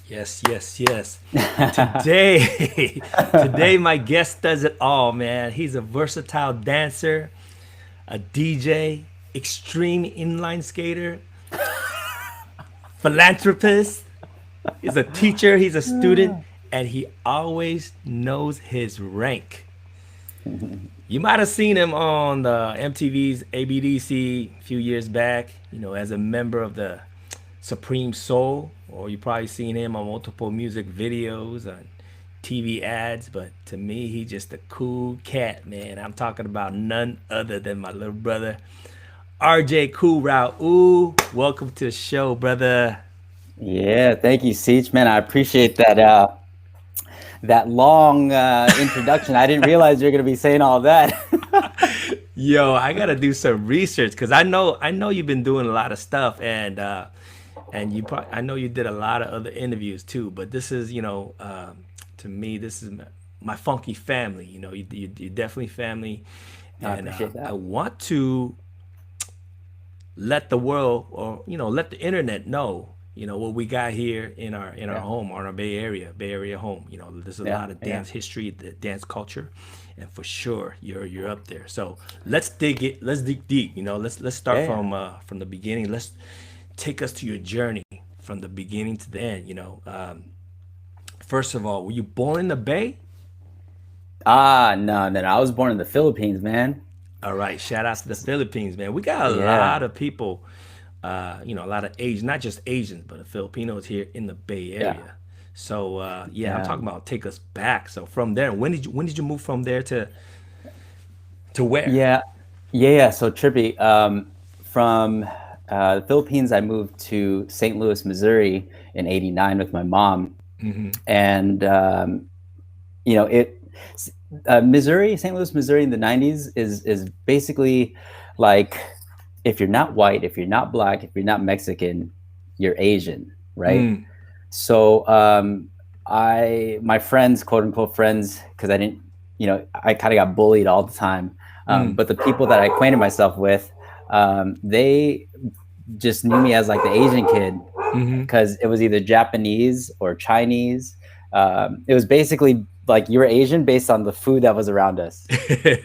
Yes, yes, yes. Today, today my guest does it all, man. He's a versatile dancer, a DJ, extreme inline skater, philanthropist. He's a teacher, he's a student, and he always knows his rank. You might have seen him on the MTV's ABDC a few years back, as a member of the Supreme Soul, or you probably seen him on multiple music videos and TV ads. But to me, he's just a cool cat, man. I'm talking about none other than my little brother, RJ KoolRaul. Ooh, welcome to the show, brother. Yeah, thank you, Seach. Man, I appreciate that long introduction. I didn't realize you're gonna be saying all that. Yo, I gotta do some research because I know you've been doing a lot of stuff, and I know you did a lot of other interviews too. But this is, to me, this is my funky family. You're definitely family, I and appreciate I that. want to let the world, or let the internet know, what we got here in our Yeah, home, on our Bay Area home. There's a yeah, lot of yeah. dance history, the dance culture, and for sure you're up there. So let's dig deep. Let's start Yeah, yeah. from the beginning. Let's take us to your journey from the beginning to the end. First of all, were you born in the Bay? No, no, no. I was born in the Philippines, man. All right, shout out to the Philippines, man. We got a Yeah, lot of people, a lot of Asians, not just Asians, but Filipinos here in the Bay yeah, Area. So yeah, I'm yeah, talking about take us back. So from there, when did you move from there to where? yeah, yeah, yeah. So trippy. From the Philippines, I moved to St. Louis, Missouri in '89 with my mom, and it Missouri, St. Louis, Missouri in the '90s is basically like if you're not white, if you're not black, if you're not Mexican, you're Asian, right? Mm, So my friends, quote unquote friends, because I didn't, I kind of got bullied all the time. mm, But the people that I acquainted myself with, they just knew me as like the Asian kid mm-hmm. because it was either Japanese or Chinese. It was basically like you were Asian based on the food that was around us.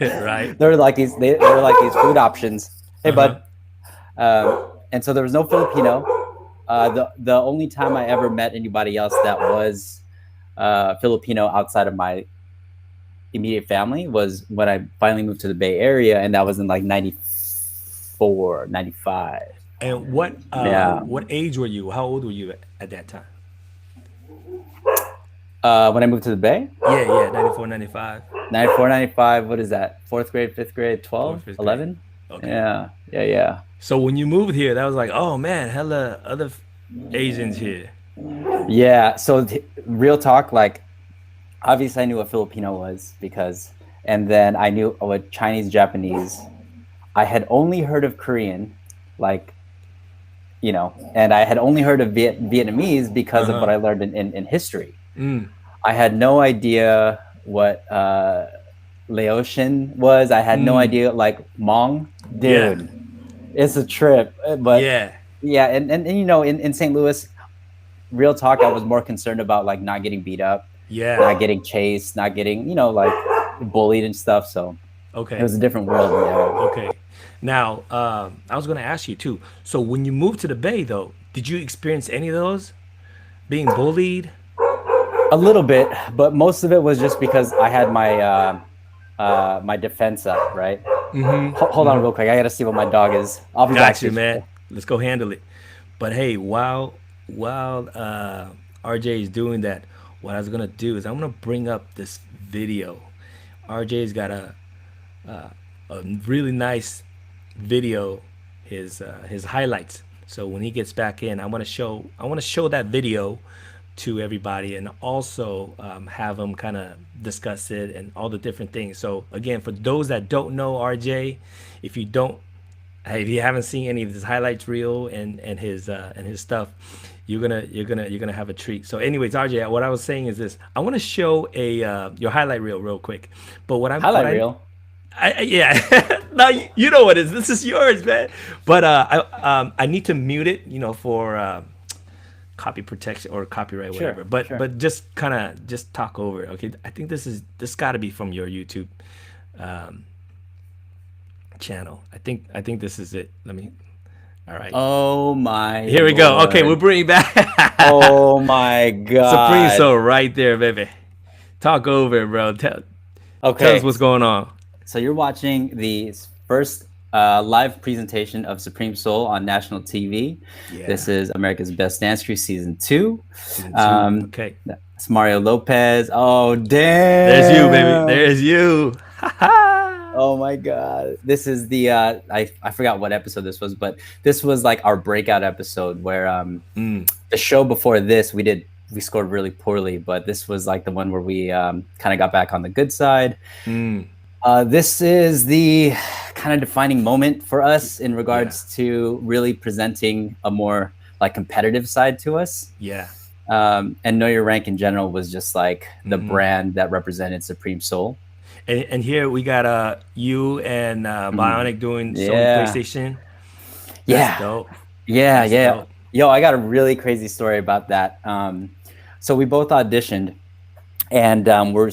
Right. They were like these food options. Hey, Uh-huh. bud. And so there was no Filipino. The only time I ever met anybody else that was Filipino outside of my immediate family was when I finally moved to the Bay Area, and that was in like 94, 95. And what Yeah. what age were you? How old were you at that time? When I moved to the Bay, Yeah, yeah, 94, 95, 94, 95. What is that? Fourth grade, fifth grade, fourth, 12, fifth grade. 11? Okay. Yeah, yeah, yeah. So when you moved here, that was like, oh man, hella other Asians here. Yeah. So real talk, like obviously I knew what Filipino was because, and then I knew what Chinese, Japanese. I had only heard of Korean, like, and I had only heard of Vietnamese because of Uh-huh. what I learned in history. Mm. I had no idea what Laotian was. I had no Mm. idea, like, Hmong. Yeah. Dude, it's a trip. But Yeah. yeah, and in St. Louis, real talk, I was more concerned about like not getting beat up, Yeah. not getting chased, not getting, like bullied and stuff. So it Okay. was a different world. Yeah. Okay. Now, I was gonna ask you too. So when you moved to the Bay though, did you experience any of those? Being bullied? A little bit, but most of it was just because I had my defense up, right? Hold on real quick. I gotta see what my dog is. I'll be back, Got you, Steve. man. Let's go handle it. But hey, while RJ is doing that, what I was gonna do is I'm gonna bring up this video. RJ's got a really nice video, his highlights. So when he gets back in, I want to show that video to everybody, and also have them kind of discuss it and all the different things. So again, for those that don't know RJ, if you don't hey, if you haven't seen any of his highlights reel and his stuff, you're gonna have a treat. So, anyways, RJ, what I was saying is this: I want to show a your highlight reel real quick. But what I'm what Highlight reel. yeah, now you know what it is. This is yours, man. But I need to mute it, for copy protection or copyright, Sure, whatever. But sure. just kind of just talk over it. Okay, I think this got to be from your YouTube channel. I think this is it. Let me. All right, Oh my here we go. Okay, we'll Lord. bring it back. Oh my Supreme God. Soul right there, baby. Talk over it, bro. Tell us Okay, what's going on. so you're watching the first live presentation of Supreme Soul on national TV. Yeah, This is America's Best Dance Crew Season 2. season two. Um, Okay, it's Mario Lopez. Oh, there's you, baby. damn. There's you. Oh my God. This is the I forgot what episode this was, but this was like our breakout episode where the show before this we scored really poorly, but this was like the one where we kind of got back on the good side. This is the kind of defining moment for us in Yeah, regards to really presenting a more like competitive side to us. yeah. And Know Your Rank in general was just like the brand that represented Supreme Soul. And here we got you and Bionic doing Sony Yeah. PlayStation. That's Yeah. dope. Yeah. That's Yeah. dope. Yo, I got a really crazy story about that. So we both auditioned and we're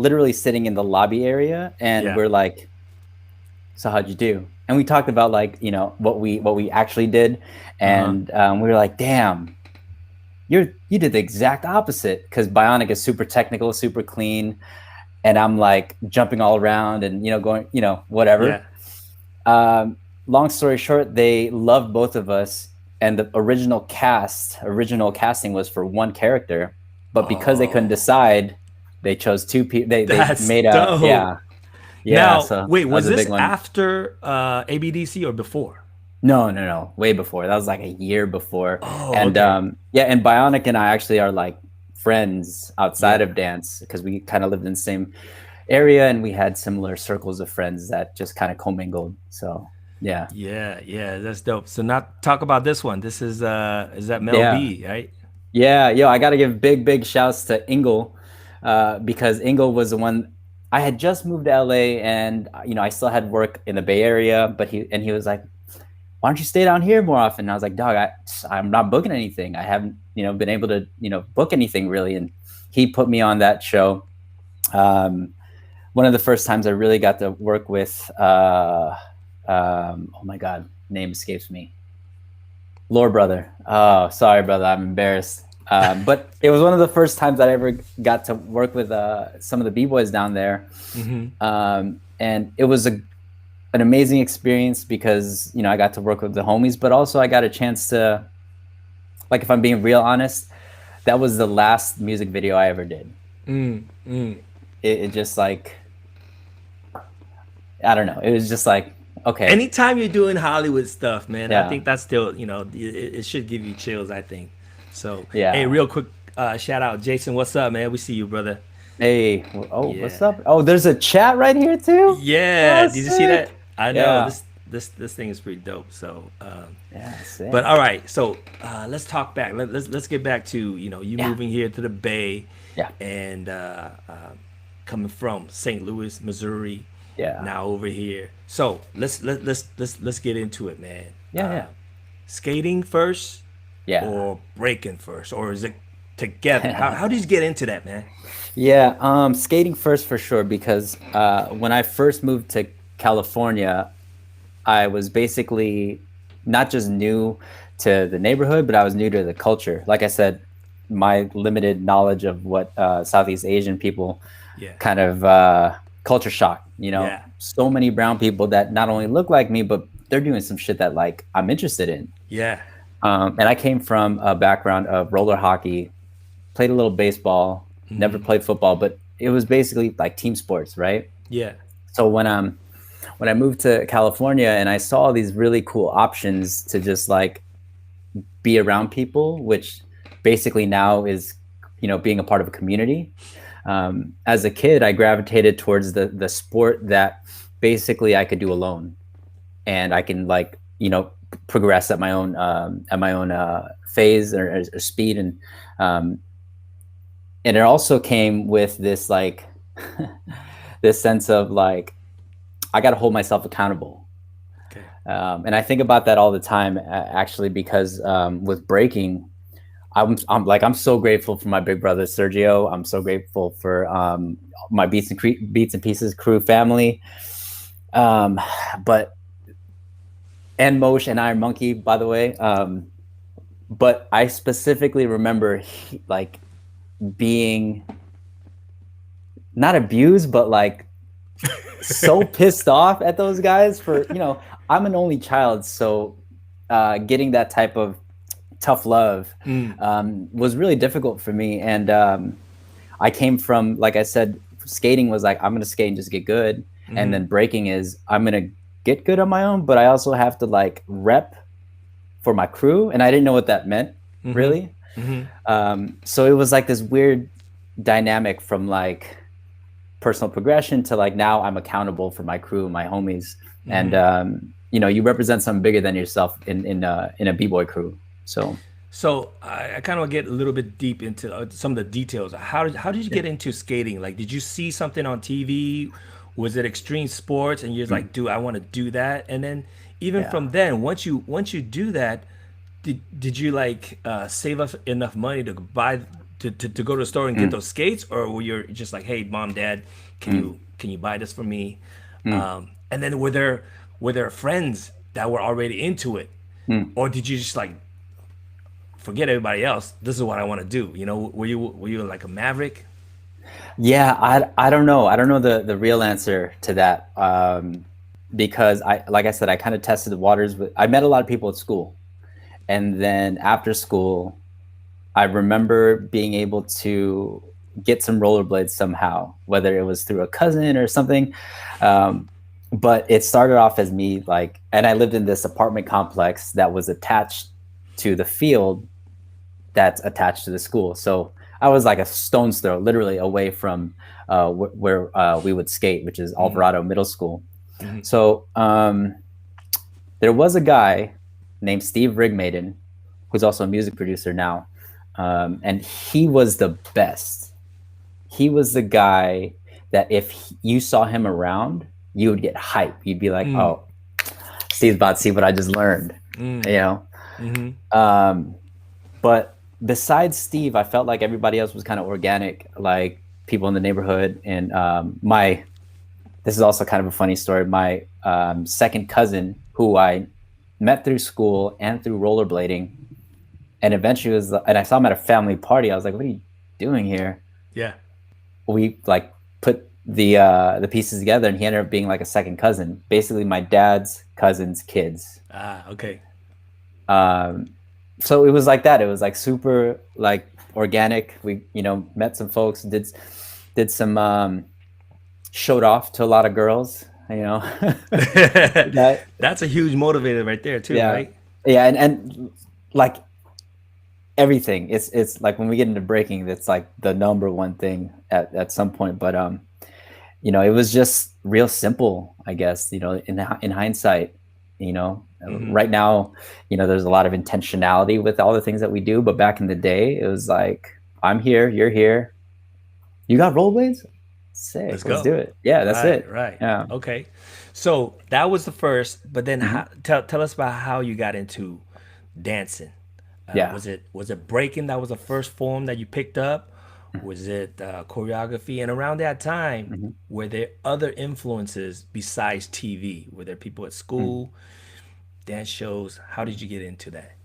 literally sitting in the lobby area and Yeah. we're like, so how'd you do? And we talked about like, you know, what we actually did. And we were like, damn, you did the exact opposite, because Bionic is super technical, super clean. And I'm like jumping all around and, you know, going, you know, whatever. Yeah. Long story short, they loved both of us. And the original casting was for one character. But because they couldn't decide, they chose two people. They That's made a, dope. yeah. Yeah. Now, So wait, that was a this big one. after ABDC or before? No. Way before. That was like a year before. Oh, And okay. yeah, and Bionic and I actually are like friends outside of dance because we kind of lived in the same area and we had similar circles of friends that just kind of commingled. So yeah. Yeah, that's dope. So now talk about this one. This is that Mel Yeah. B, right? Yeah. Yo, I got to give big shouts to Ingle because Ingle was the one. I had just moved to LA and, you know, I still had work in the Bay Area, but he was like, why don't you stay down here more often? And I was like, dog, I'm not booking anything. I haven't, you know, been able to, you know, book anything really. And he put me on that show. One of the first times I really got to work with, oh my God, name escapes me. Lore Brother. Oh, sorry, brother. I'm embarrassed. But it was one of the first times I ever got to work with some of the B-boys down there. And it was an amazing experience because, you know, I got to work with the homies, but also I got a chance to, like, if I'm being real honest, that was the last music video I ever did. It just like, I don't know. It was just like, okay. Anytime you're doing Hollywood stuff, man, I Yeah. think that's still, you know, it should give you chills, I think. So, Yeah. hey, real quick shout out. Jason, what's up, man? We see you, brother. Hey, oh, Yeah. what's up? Oh, there's a chat right here too? Yeah, Oh, did you see that? sick. I know Yeah. this thing is pretty dope. So, Yeah, sick. but all right, so let's talk back. Let's get back to, you know, you Yeah. moving here to the Bay, Yeah. and coming from St. Louis, Missouri, Yeah. now over here. So let's get into it, man. Yeah. Skating first, Yeah. or breaking first, or is it together? How did you get into that, man? Yeah, skating first for sure, because when I first moved to California, I was basically not just new to the neighborhood, but I was new to the culture. Like I said, my limited knowledge of what Southeast Asian people Yeah. kind of culture shock, you know, Yeah. so many brown people that not only look like me, but they're doing some shit that like I'm interested in. Yeah. And I came from a background of roller hockey, played a little baseball, never played football, but it was basically like team sports, right? Yeah. So when I moved to California and I saw these really cool options to just like be around people, which basically now is, you know, being a part of a community. As a kid, I gravitated towards the sport that basically I could do alone, and I can like, you know, progress at my own phase or speed, and it also came with this like this sense of like I got to hold myself accountable. Okay. And I think about that all the time, actually, because with breaking, I'm so grateful for my big brother Sergio. I'm so grateful for my Beats and Pieces crew family. But and Mosh and Iron Monkey, by the way. But I specifically remember like being not abused, but like so pissed off at those guys for, I'm an only child, so getting that type of tough love was really difficult for me. And I came from, like I said, skating was like, I'm going to skate and just get good. And then breaking is I'm going to get good on my own, but I also have to like rep for my crew. And I didn't know what that meant really. So it was like this weird dynamic from like personal progression to like, now I'm accountable for my crew, my homies. And, you represent something bigger than yourself in a B-boy crew. So I kind of get a little bit deep into some of the details. How did you get into skating? Like, did you see something on TV? Was it extreme sports? And you're like, dude, I want to do that. And then even from then, once you do that, did you like save up enough money to buy to go to the store and get those skates, or were you just like, hey, mom, dad, can you buy this for me? And then were there friends that were already into it, or did you just like forget everybody else? This is what I want to do. Were you like a maverick? Yeah, I don't know. I don't know the real answer to that. Because like I said, I kind of tested the waters. I met a lot of people at school. And then after school, I remember being able to get some rollerblades somehow, whether it was through a cousin or something. But it started off as me like, and I lived in this apartment complex that was attached to the field that's attached to the school. So I was like a stone's throw, literally away from where we would skate, which is Alvarado Middle School. So there was a guy named Steve Rigmaiden, who's also a music producer now. And he was the best. He was the guy that if you saw him around, you would get hype. You'd be like, oh, Steve's about to see what I just learned, but besides Steve, I felt like everybody else was kind of organic, like people in the neighborhood. And this is also kind of a funny story. My second cousin, who I met through school and through rollerblading, and eventually and I saw him at a family party. I was like, what are you doing here? Yeah. We like put the pieces together, and he ended up being like a second cousin, basically my dad's cousin's kids. Okay. So it was like that. It was like super like organic. We, met some folks, did some, showed off to a lot of girls, That's a huge motivator right there too, right? Yeah. And like everything, it's like when we get into breaking, that's like the number one thing at some point. But, it was just real simple, I guess, in hindsight, right now, there's a lot of intentionality with all the things that we do. But back in the day, it was like, I'm here, you're here. You got rollerblades? Sick. Let's do it. Yeah, that's it. Right. Yeah. Okay. So that was the first, but then tell us about how you got into dancing. Was it breaking that was the first form that you picked up? Was it choreography? And around that time, were there other influences besides TV? Were there people at school, dance shows? How did you get into that?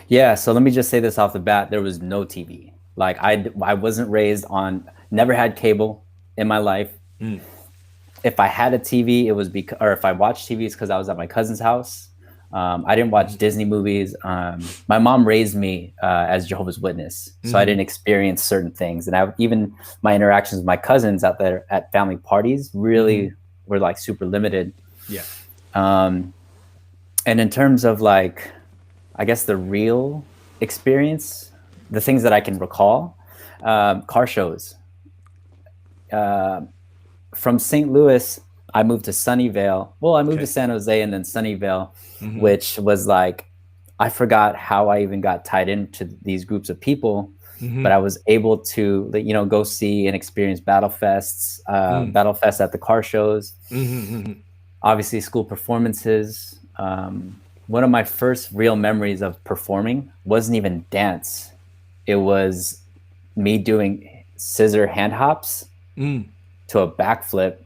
Yeah, so let me just say this off the bat. There was no TV. Like I wasn't raised on, never had cable in my life. If I had a TV, it was or if I watched TV, it's because I was at my cousin's house. I didn't watch Disney movies. My mom raised me as Jehovah's Witness, so I didn't experience certain things. And even my interactions with my cousins out there at family parties really were like super limited. Yeah. And in terms of like, I guess the real experience, the things that I can recall, car shows. From St. Louis, I moved to Sunnyvale. Well, I moved to San Jose and then Sunnyvale, which was like, I forgot how I even got tied into these groups of people, but I was able to, go see and experience battle fests at the car shows, obviously school performances. One of my first real memories of performing wasn't even dance. it was me doing scissor hand hops to a backflip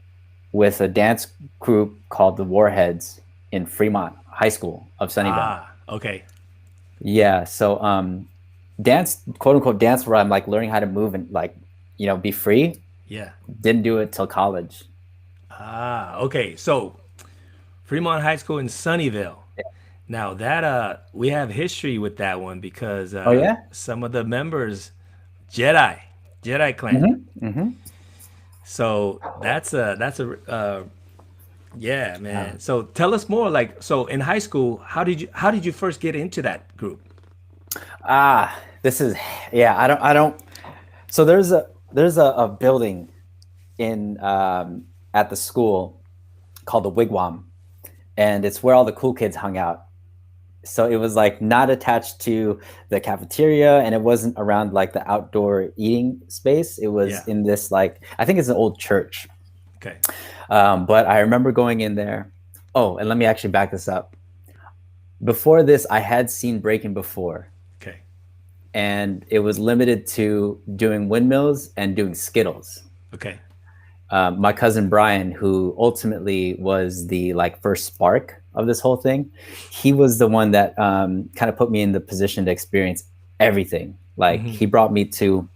with a dance group called the Warheads in Fremont High School of Sunnyvale. Ah, okay. Yeah, so dance, quote unquote dance, where I'm like learning how to move and like, you know, be free. Yeah. Didn't do it till college. Ah, okay. So Fremont High School in Sunnyvale. Now that we have history with that one because Oh yeah. some of the members Jedi clan. Mm-hmm. So that's a yeah, man. So tell us more. Like, so in high school, how did you first get into that group? This is, yeah, I don't. So there's a building in at the school called the Wigwam, and it's where all the cool kids hung out. So it was like not attached to the cafeteria, and it wasn't around like the outdoor eating space. It was Yeah. in this, like, I think it's an old church. Okay. But I remember going in there. Oh, and let me actually back this up. Before this, I had seen Breakin before, Okay. and it was limited to doing windmills and doing Skittles. Okay. My cousin Brian, who ultimately was the like first spark of this whole thing, he was the one that kind of put me in the position to experience everything. Like he brought me to,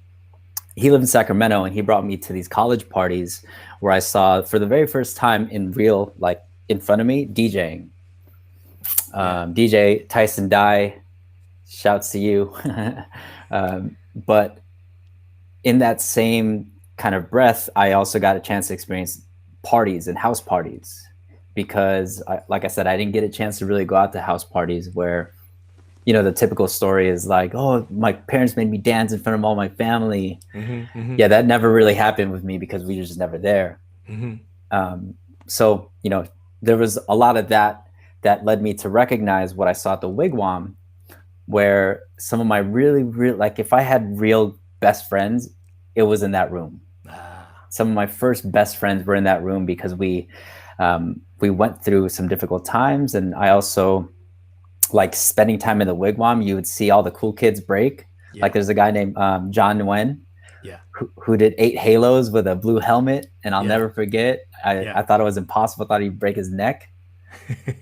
he lived in Sacramento, and he brought me to these college parties where I saw for the very first time in real, like in front of me, DJing. DJ Tyson Dye, shouts to you. But in that same kind of breath, I also got a chance to experience parties and house parties because, like I said, I didn't get a chance to really go out to house parties where, you know, the typical story is like, oh, my parents made me dance in front of all my family. Yeah, that never really happened with me because we were just never there. So, you know, there was a lot of that led me to recognize what I saw at the Wigwam, where some of my really, like if I had real best friends, it was in that room. Some of my first best friends were in that room because we went through some difficult times. And I also, like spending time in the Wigwam, you would see all the cool kids break. Yeah. Like there's a guy named John Nguyen, Yeah. who did 8 halos with a blue helmet. And I'll Yeah. never forget, I thought it was impossible. I thought he'd break his neck.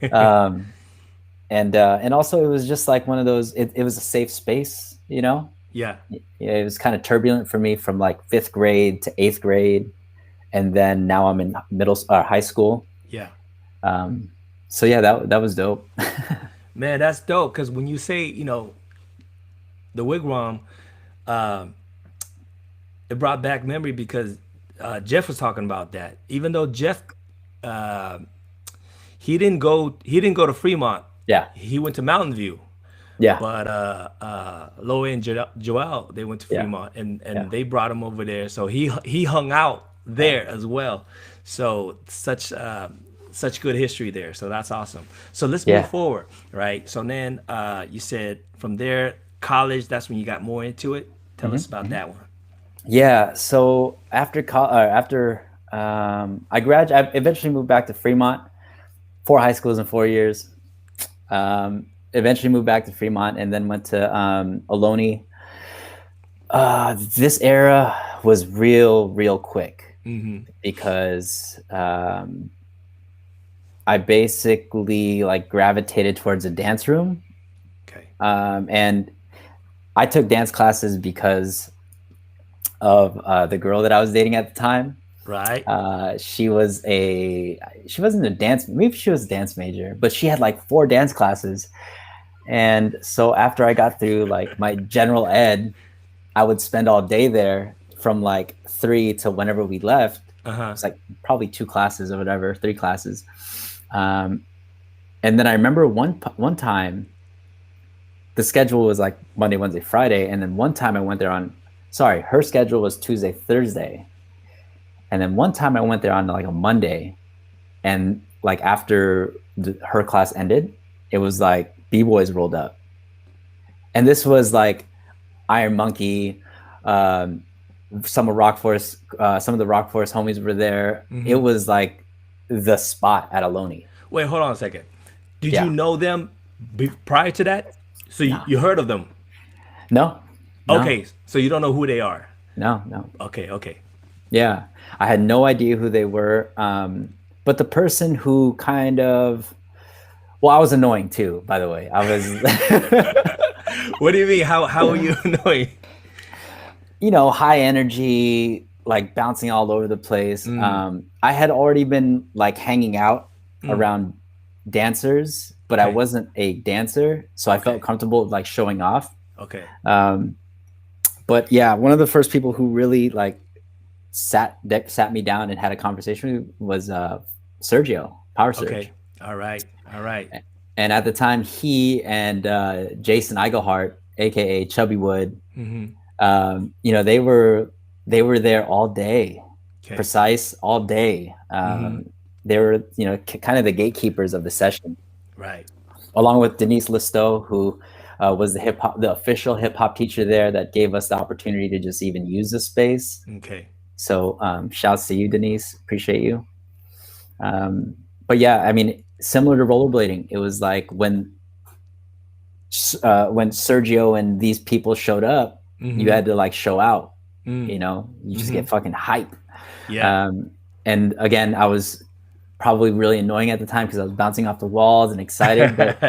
And also it was just like one of those, it was a safe space, you know? Yeah. It was kind of turbulent for me from like 5th grade to 8th grade. And then now I'm in high school. Yeah. So yeah, that was dope. Man, that's dope. Because when you say, you know, the Wigwam, it brought back memory because Jeff was talking about that. Even though Jeff, he didn't go to Fremont. Yeah. He went to Mountain View. Yeah. But Loe and Joel, they went to Fremont, and they brought him over there. So he hung out there as well. So such good history there. So that's awesome. So let's move forward, right? So then you said from there, college, that's when you got more into it. Tell us about that one. Yeah. So after I graduated, I eventually moved back to Fremont. 4 high schools in 4 years. Eventually moved back to Fremont and then went to Ohlone. This era was real quick because I basically like gravitated towards a dance room. Okay. And I took dance classes because of the girl that I was dating at the time. Right. She wasn't a dance, maybe she was a dance major, but she had like 4 dance classes. And so after I got through like my general ed, I would spend all day there from like 3 to whenever we left. It's like probably 2 classes or whatever, 3 classes. And then I remember one time the schedule was like Monday, Wednesday, Friday. And then one time I went there her schedule was Tuesday, Thursday. And then one time I went there on like a Monday, and like after her class ended, it was like B-boys rolled up. And this was like Iron Monkey, some of the Rock Forest homies were there. It was like the spot at Ohlone. Wait, hold on a second. Did you know them prior to that? So you heard of them? No. No, Okay, so you don't know who they are. no. Okay, okay. Yeah, I had no idea who they were. But the person who kind of, well, I was annoying too, by the way. I was, What do you mean? How are you annoying? high energy, like bouncing all over the place. Mm, I had already been like hanging out mm, around dancers, but I okay, wasn't a dancer, so I felt okay, comfortable like showing off. okay, Um, but yeah, one of the first people who really like sat me down and had a conversation with me was Sergio Power okay. Surge. All right, all right. And at the time, he and Jason Eigelhart, aka Chubby Wood, Mm-hmm. they were there all day, Okay. precise all day. Mm-hmm. They were kind of the gatekeepers of the session, Right. along with Denise Listow, who was the official hip hop teacher there that gave us the opportunity to just even use the space. Okay. So shouts to you, Denise. Appreciate you. But yeah, I mean, similar to rollerblading, it was like when Sergio and these people showed up, you Mm-hmm. had to like show out. Mm. You just Mm-hmm. get fucking hype. Yeah. Um, and again, I was probably really annoying at the time because I was bouncing off the walls and excited, but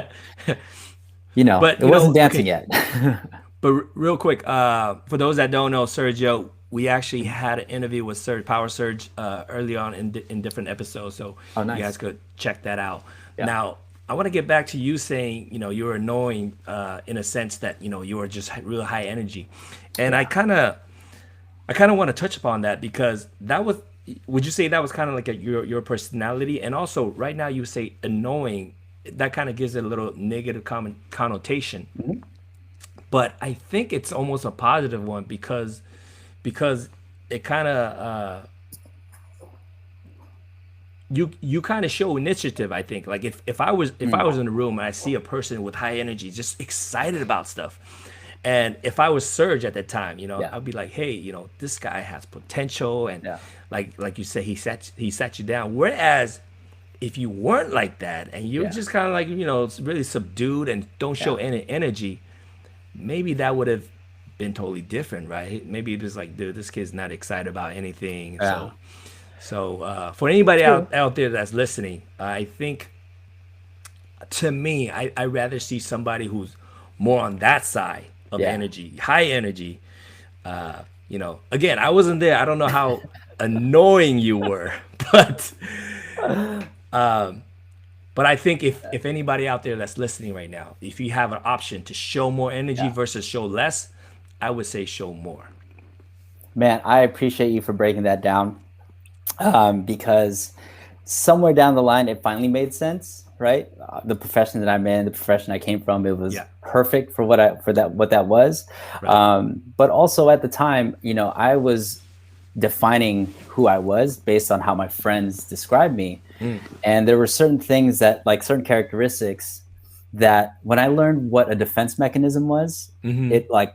But it wasn't dancing okay. yet. But real quick, for those that don't know Sergio, we actually had an interview with Surge Power Surge early on in different episodes, so Oh, you guys nice. could check that out. Yeah. Now, I want to get back to you saying you were annoying in a sense that you were just real high energy, and Yeah. I kind of want to touch upon that because that was. Would you say that was kind of like your personality, and also right now you say annoying, that kind of gives it a little negative connotation, Mhm. but I think it's almost a positive one because it kind of you kind of show initiative. I think like if I was in a room and I see a person with high energy just excited about stuff, and if I was Surge at that time, Yeah. I'd be like, hey, this guy has potential, and Yeah. like you said, he sat you down. Whereas if you weren't like that and you're Yeah. just kind of like really subdued and don't show Yeah. any energy, maybe that would have been totally different, right? Maybe it was like, dude, this kid's not excited about anything. Yeah. So for anybody True. out there that's listening, I think to me, I rather see somebody who's more on that side of Yeah. energy, high energy. Again, I wasn't there. I don't know how annoying you were, but but I think if anybody out there that's listening right now, if you have an option to show more energy Yeah. versus show less, I would say show more. Man, I appreciate you for breaking that down, because somewhere down the line, it finally made sense, right? The profession that I'm in, the profession I came from, it was Yeah. perfect for what that was. Right. But also at the time, I was defining who I was based on how my friends described me, and there were certain things that, like certain characteristics, that when I learned what a defense mechanism was, it like,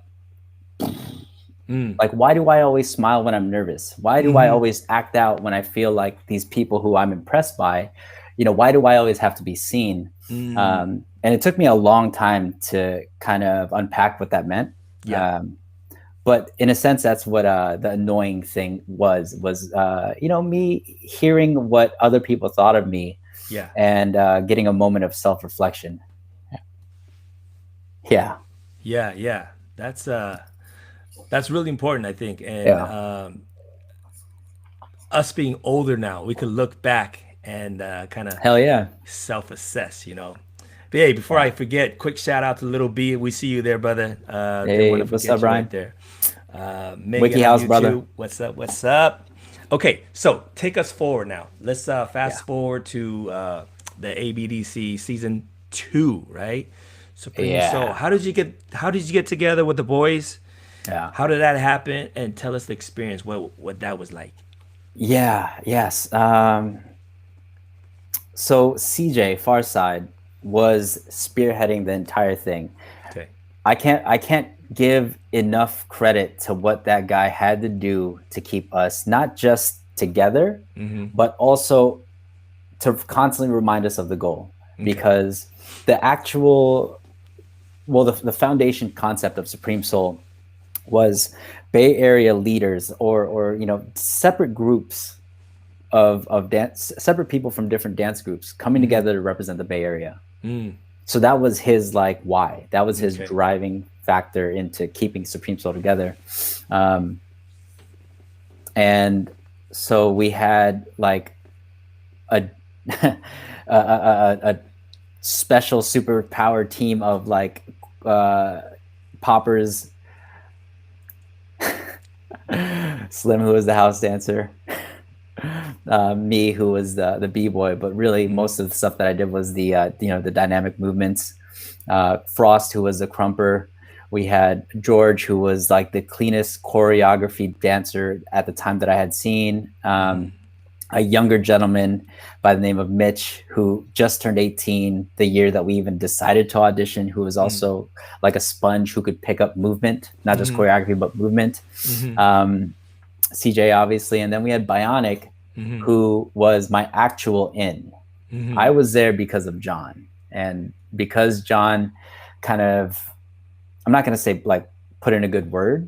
why do I always smile when I'm nervous? Why do I always act out when I feel like these people who I'm impressed by, why do I always have to be seen? And it took me a long time to kind of unpack what that meant. Yeah. Um, but in a sense, that's what the annoying thing was, me hearing what other people thought of me Yeah. and getting a moment of self-reflection. Yeah. Yeah. Yeah. That's really important, I think. And Yeah. us being older now, we could look back and kind of Hell yeah. self-assess. But hey, before Yeah. I forget, quick shout out to Little B. We see you there, brother. Didn't Hey, want to what's forget up, you right Brian? there. Megan Wiki on House, brother. YouTube. What's up? What's up? Okay, so take us forward now. Let's Yeah. fast forward to the ABDC season 2, right? Supreme Soul. Yeah. How did you get together with the boys? Yeah. How did that happen? And tell us the experience. What that was like. Yeah. Yes. So CJ Farside was spearheading the entire thing. Okay. I can't give enough credit to what that guy had to do to keep us not just together, but also to constantly remind us of the goal. Because the actual, well, the foundation concept of Supreme Soul was Bay Area leaders or separate groups of dance, separate people from different dance groups coming together to represent the Bay Area. So that was his like why. That was his driving factor into keeping Supreme Soul together. And so we had like a a special superpower team of like poppers. Slim, who was the house dancer, me, who was the b-boy, but really most of the stuff that I did was the the dynamic movements. Frost, who was the crumper. We had George, who was like the cleanest choreography dancer at the time that I had seen. A younger gentleman by the name of Mitch, who just turned 18 the year that we even decided to audition, who was also like a sponge who could pick up movement, not just choreography, but movement. CJ, obviously. And then we had Bionic, who was my actual in. I was there because of John. And because John kind of, I'm not going to say like put in a good word,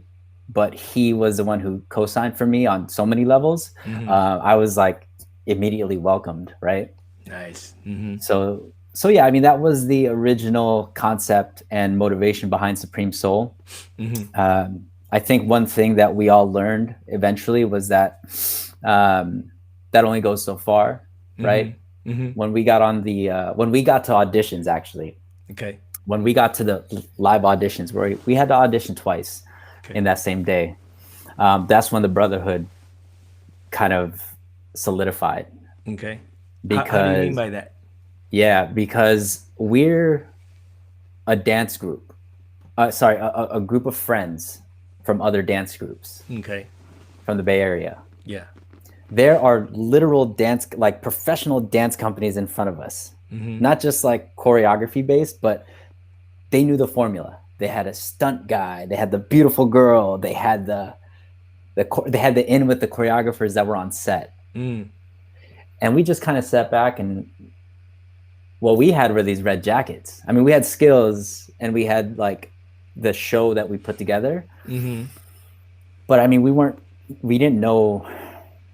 but he was the one who co-signed for me on so many levels. I was like immediately welcomed, right? Nice. So yeah, I mean, that was the original concept and motivation behind Supreme Soul. I think one thing that we all learned eventually was that that only goes so far, right? When we got on the when we got to auditions, actually, when we got to the live auditions, where we had to audition twice in that same day, that's when the brotherhood kind of solidified. Because how do you mean by that? Yeah, because we're a dance group. Sorry, a group of friends from other dance groups. From the Bay Area. Yeah. There are literal dance, like professional dance companies in front of us. Not just like choreography based, but they knew the formula. They had a stunt guy. They had the beautiful girl. They had they had the in with the choreographers that were on set. And we just kind of sat back, and what we had were these red jackets. I mean, we had skills and we had like the show that we put together. But I mean, we didn't know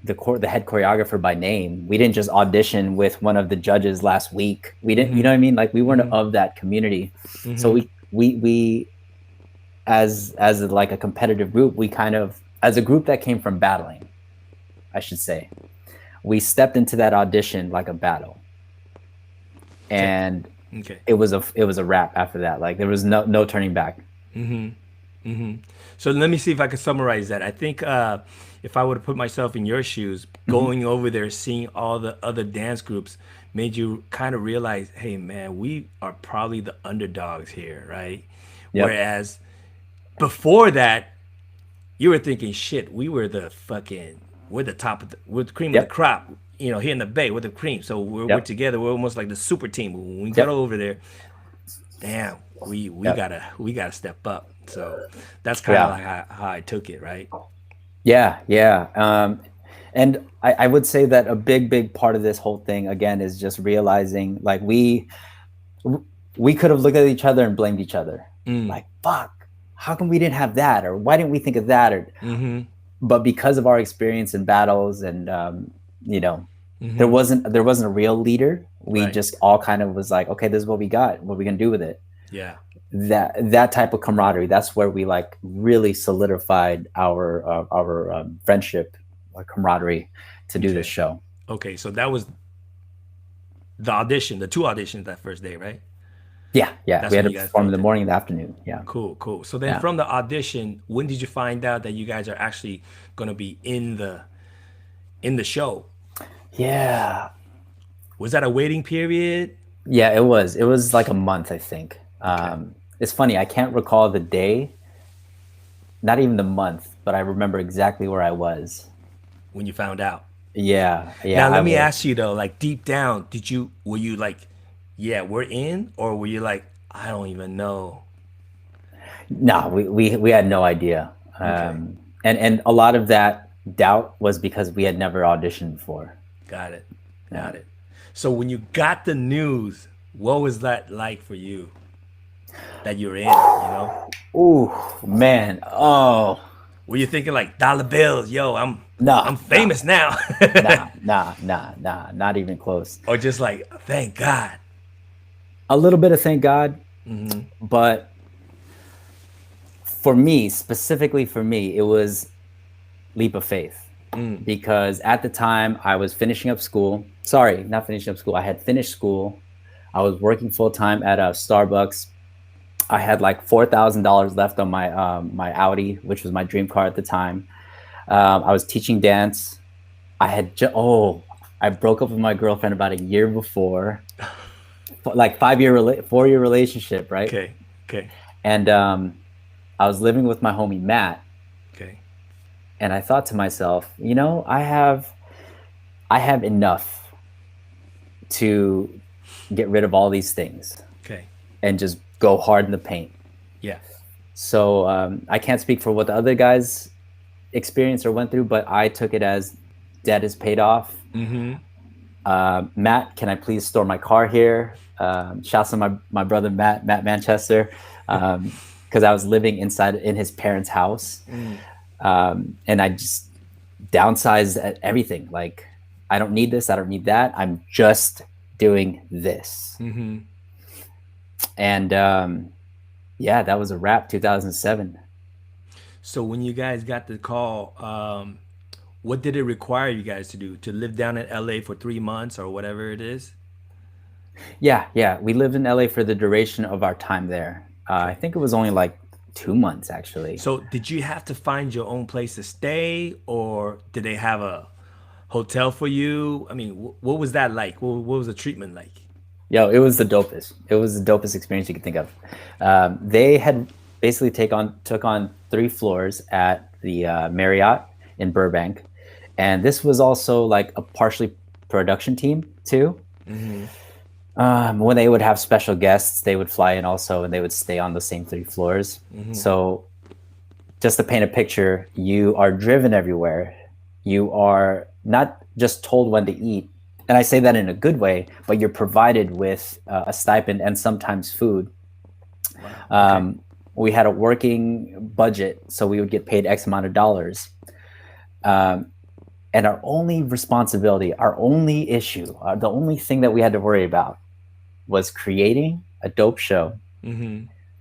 the head choreographer by name. We didn't just audition with one of the judges last week. We didn't, you know what I mean? Like we weren't of that community. So we as like a competitive group, we kind of, as a group that came from battling, I should say, we stepped into that audition like a battle. And it was a wrap after that. Like there was no turning back. So let me see if I can summarize that. I think if I would have put myself in your shoes, going over there, seeing all the other dance groups made you kind of realize, hey man, we are probably the underdogs here, right? Whereas before that, you were thinking, shit, we're the top of we're the cream of the crop, you know, here in the Bay, we're the cream. So we're together, we're almost like the super team. When we got over there, damn, we gotta step up. So that's kind of like how I took it, right? Yeah. And I would say that a big part of this whole thing, again, is just realizing like we could have looked at each other and blamed each other. Like, fuck, how come we didn't have that? Or why didn't we think of that? Or, but because of our experience in battles and, there wasn't a real leader. We just all kind of was like, okay, this is what we got. What are we going to do with it? Yeah. That type of camaraderie, that's where we like really solidified our friendship, our camaraderie to do this show. Okay, so that was the audition, the two auditions that first day, right? Yeah. That's we had to perform in the morning and the afternoon. Yeah. Cool. So then from the audition, when did you find out that you guys are actually going to be in the show? Yeah. Was that a waiting period? Yeah, it was. It was like a month, I think. It's funny, I can't recall the day, not even the month, but I remember exactly where I was when you found out. Yeah. Now let me ask you though, like deep down, were you like, yeah, we're in, or were you like, I don't even know? No, we had no idea. And a lot of that doubt was because we had never auditioned before. Got it. So when you got the news, what was that like for you? that you're in, you know? Ooh, man. Oh, Were you thinking like dollar bills, yo, no, I'm no, famous now? nah, not even close. Or just like, thank God. A little bit of thank God, but for me, specifically for me, it was leap of faith because at the time I was finishing up school. Sorry, not finishing up school. I had finished school. I was working full time at a Starbucks. I had like $4,000 left on my my Audi, which was my dream car at the time. I was teaching dance. I had I broke up with my girlfriend about a year before, like 4-year relationship, right? Okay, okay, And I was living with my homie Matt, okay. and I thought to myself, you know, I have enough to get rid of all these things Okay. and just go hard in the paint. Yeah. So I can't speak for what the other guys experienced or went through, but I took it as debt is paid off. Matt, can I please store my car here? Shouts to my brother Matt Manchester, because I was living inside in his parents' house, and I just downsized at everything. Like, I don't need this, I don't need that. I'm just doing this. And yeah, that was a wrap. 2007. So when you guys got the call, what did it require you guys to do? To live down in LA for 3 months or whatever it is? Yeah, we lived in LA for the duration of our time there. I think it was only like 2 months actually. So did you have to find your own place to stay, or did they have a hotel for you? I mean, what was that like? What was the treatment like? Yo, it was the dopest. It was the dopest experience you could think of. They had basically took on 3 floors at the Marriott in Burbank, and this was also like a partially production team too. When they would have special guests, they would fly in also, and they would stay on the same 3 floors. So, just to paint a picture, you are driven everywhere. You are not just told when to eat, and I say that in a good way, but you're provided with a stipend and sometimes food. We had a working budget, so we would get paid X amount of dollars. And our only responsibility, our only issue, the only thing that we had to worry about was creating a dope show,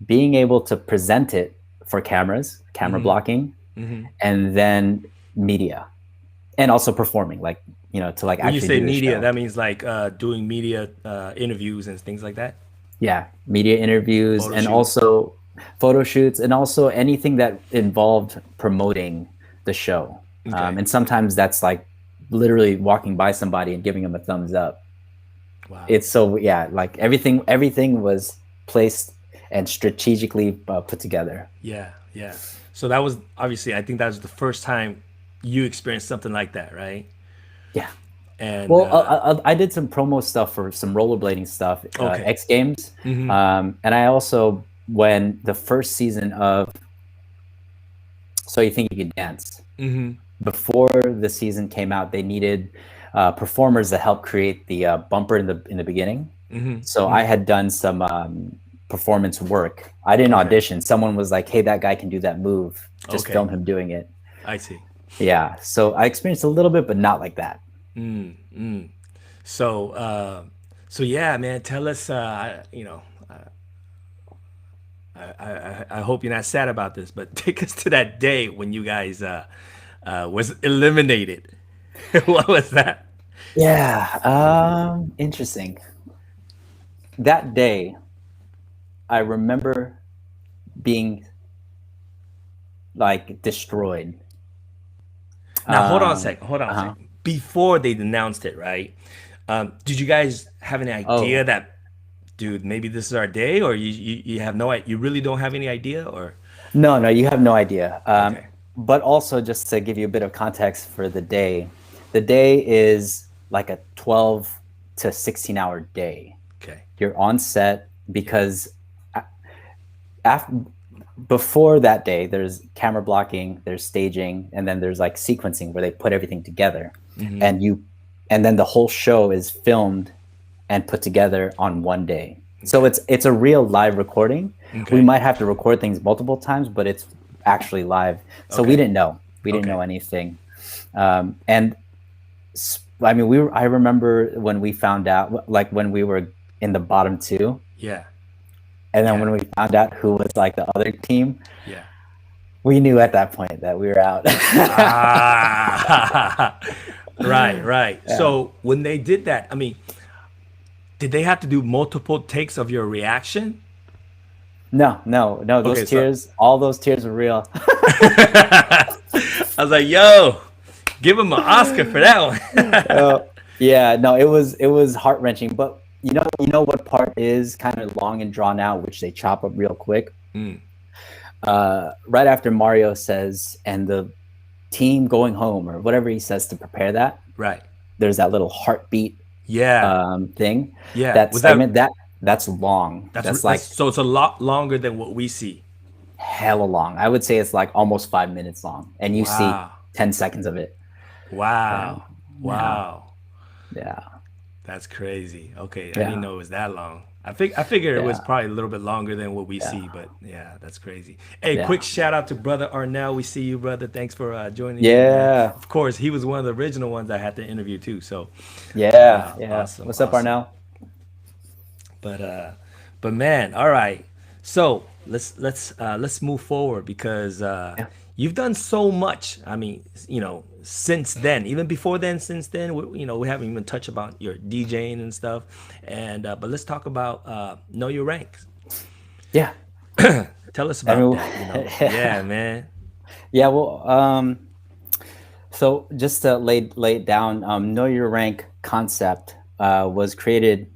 being able to present it for cameras, camera blocking, and then media, and also performing, like, you know, to like When you actually say do the media, show. that means like doing media interviews and things like that. Yeah, media interviews Photo and shoots. also photo shoots, and also anything that involved promoting the show. And sometimes that's like literally walking by somebody and giving them a thumbs up. Wow. It's so, yeah, like everything was placed and strategically put together. Yeah, yeah. So that was obviously, I think that was the first time you experienced something like that, right? Yeah. And Well, I did some promo stuff for some rollerblading stuff, Okay. X Games, and I also, when the first season of So You Think You Could Dance, before the season came out, they needed performers to help create the bumper in the beginning. So I had done some performance work. I didn't audition. Someone was like, "Hey, that guy can do that move. Just film him doing it." I see. Yeah. So I experienced a little bit, but not like that. So yeah, man, tell us, you know, I hope you're not sad about this, but take us to that day when you guys was eliminated. What was that? Yeah. Interesting. That day, I remember being like destroyed. Now hold on a second. Hold on a second. Before they announced it, right? Did you guys have any idea that, dude, maybe this is our day, or you have no, you really don't have any idea, or? No, you have no idea. Okay. But also, just to give you a bit of context for the day is like a 12 to 16 hour day. Okay. You're on set because before that day, there's camera blocking, there's staging, and then there's like sequencing where they put everything together, and then the whole show is filmed and put together on one day. So it's a real live recording. Okay. We might have to record things multiple times, but it's actually live. So we didn't know. We didn't know anything. And I mean, I remember when we found out, like when we were in the bottom two. Yeah. And then when we found out who was like the other team. Yeah. We knew at that point that we were out. Right. Yeah. So when they did that, I mean, did they have to do multiple takes of your reaction? No. Those tears, all those tears were real. I was like, yo, give him an Oscar for that one. Yeah, no, it was heart-wrenching. But you know what part is kind of long and drawn out, which they chop up real quick? Right after Mario says, and the team going home, or whatever he says to prepare that. Right. There's that little heartbeat thing. Yeah. That segment, that's long. That's like, so it's a lot longer than what we see. Hella long. I would say it's like almost 5 minutes long. And you see 10 seconds of it. Wow. Yeah. That's crazy. Okay. I didn't know it was that long. I figured it was probably a little bit longer than what we see, but yeah, that's crazy. Hey, quick shout out to brother Arnell. We see you, brother. Thanks for joining. Yeah. Of course, he was one of the original ones I had to interview too. So Awesome. What's up, Arnell? But man, all right. So let's move forward because you've done so much. I mean, since then, even before then, since then, we haven't even touched about your DJing and stuff. And but let's talk about Know Your Rank. Yeah. Tell us about that. Yeah, man. Yeah. Well, so just to lay it down, Know Your Rank concept was created.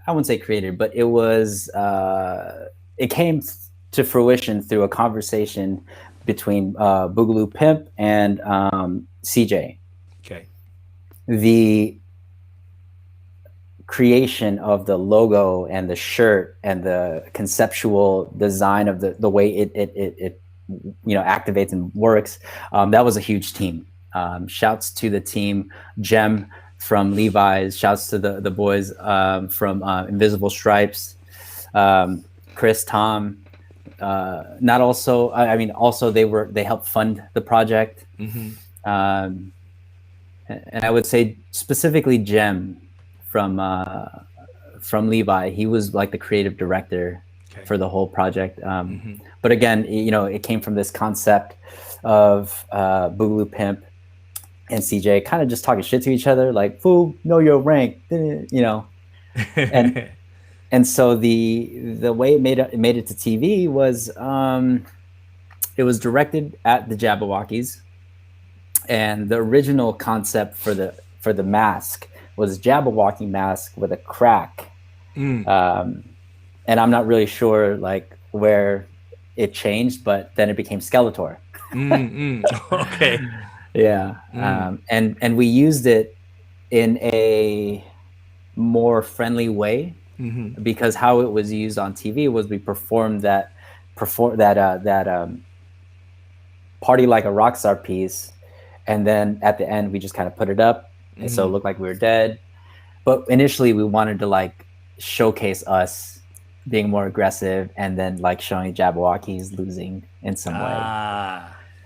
I wouldn't say created, but it was. It came to fruition through a conversation between Boogaloo Pimp and CJ. Okay. The creation of the logo and the shirt and the conceptual design of the way it activates and works, that was a huge team. Shouts to the team, Jem from Levi's, shouts to the boys from Invisible Stripes, Chris, Tom. Also they helped fund the project. And I would say specifically Jem from Levi. He was like the creative director for the whole project. But again, it came from this concept of Boogaloo Pimp and CJ kind of just talking shit to each other, like, "Fool, know your rank," and so the way it made it to TV was it was directed at the Jabberwockies, and the original concept for the mask was Jabberwocky mask with a crack, and I'm not really sure like where it changed, but then it became Skeletor. Okay. Yeah. And we used it in a more friendly way, because how it was used on TV was we performed that Party Like a Rockstar piece, and then at the end we just kind of put it up, and so it looked like we were dead. But initially we wanted to like showcase us being more aggressive, and then like showing Jabberwockies losing in some way.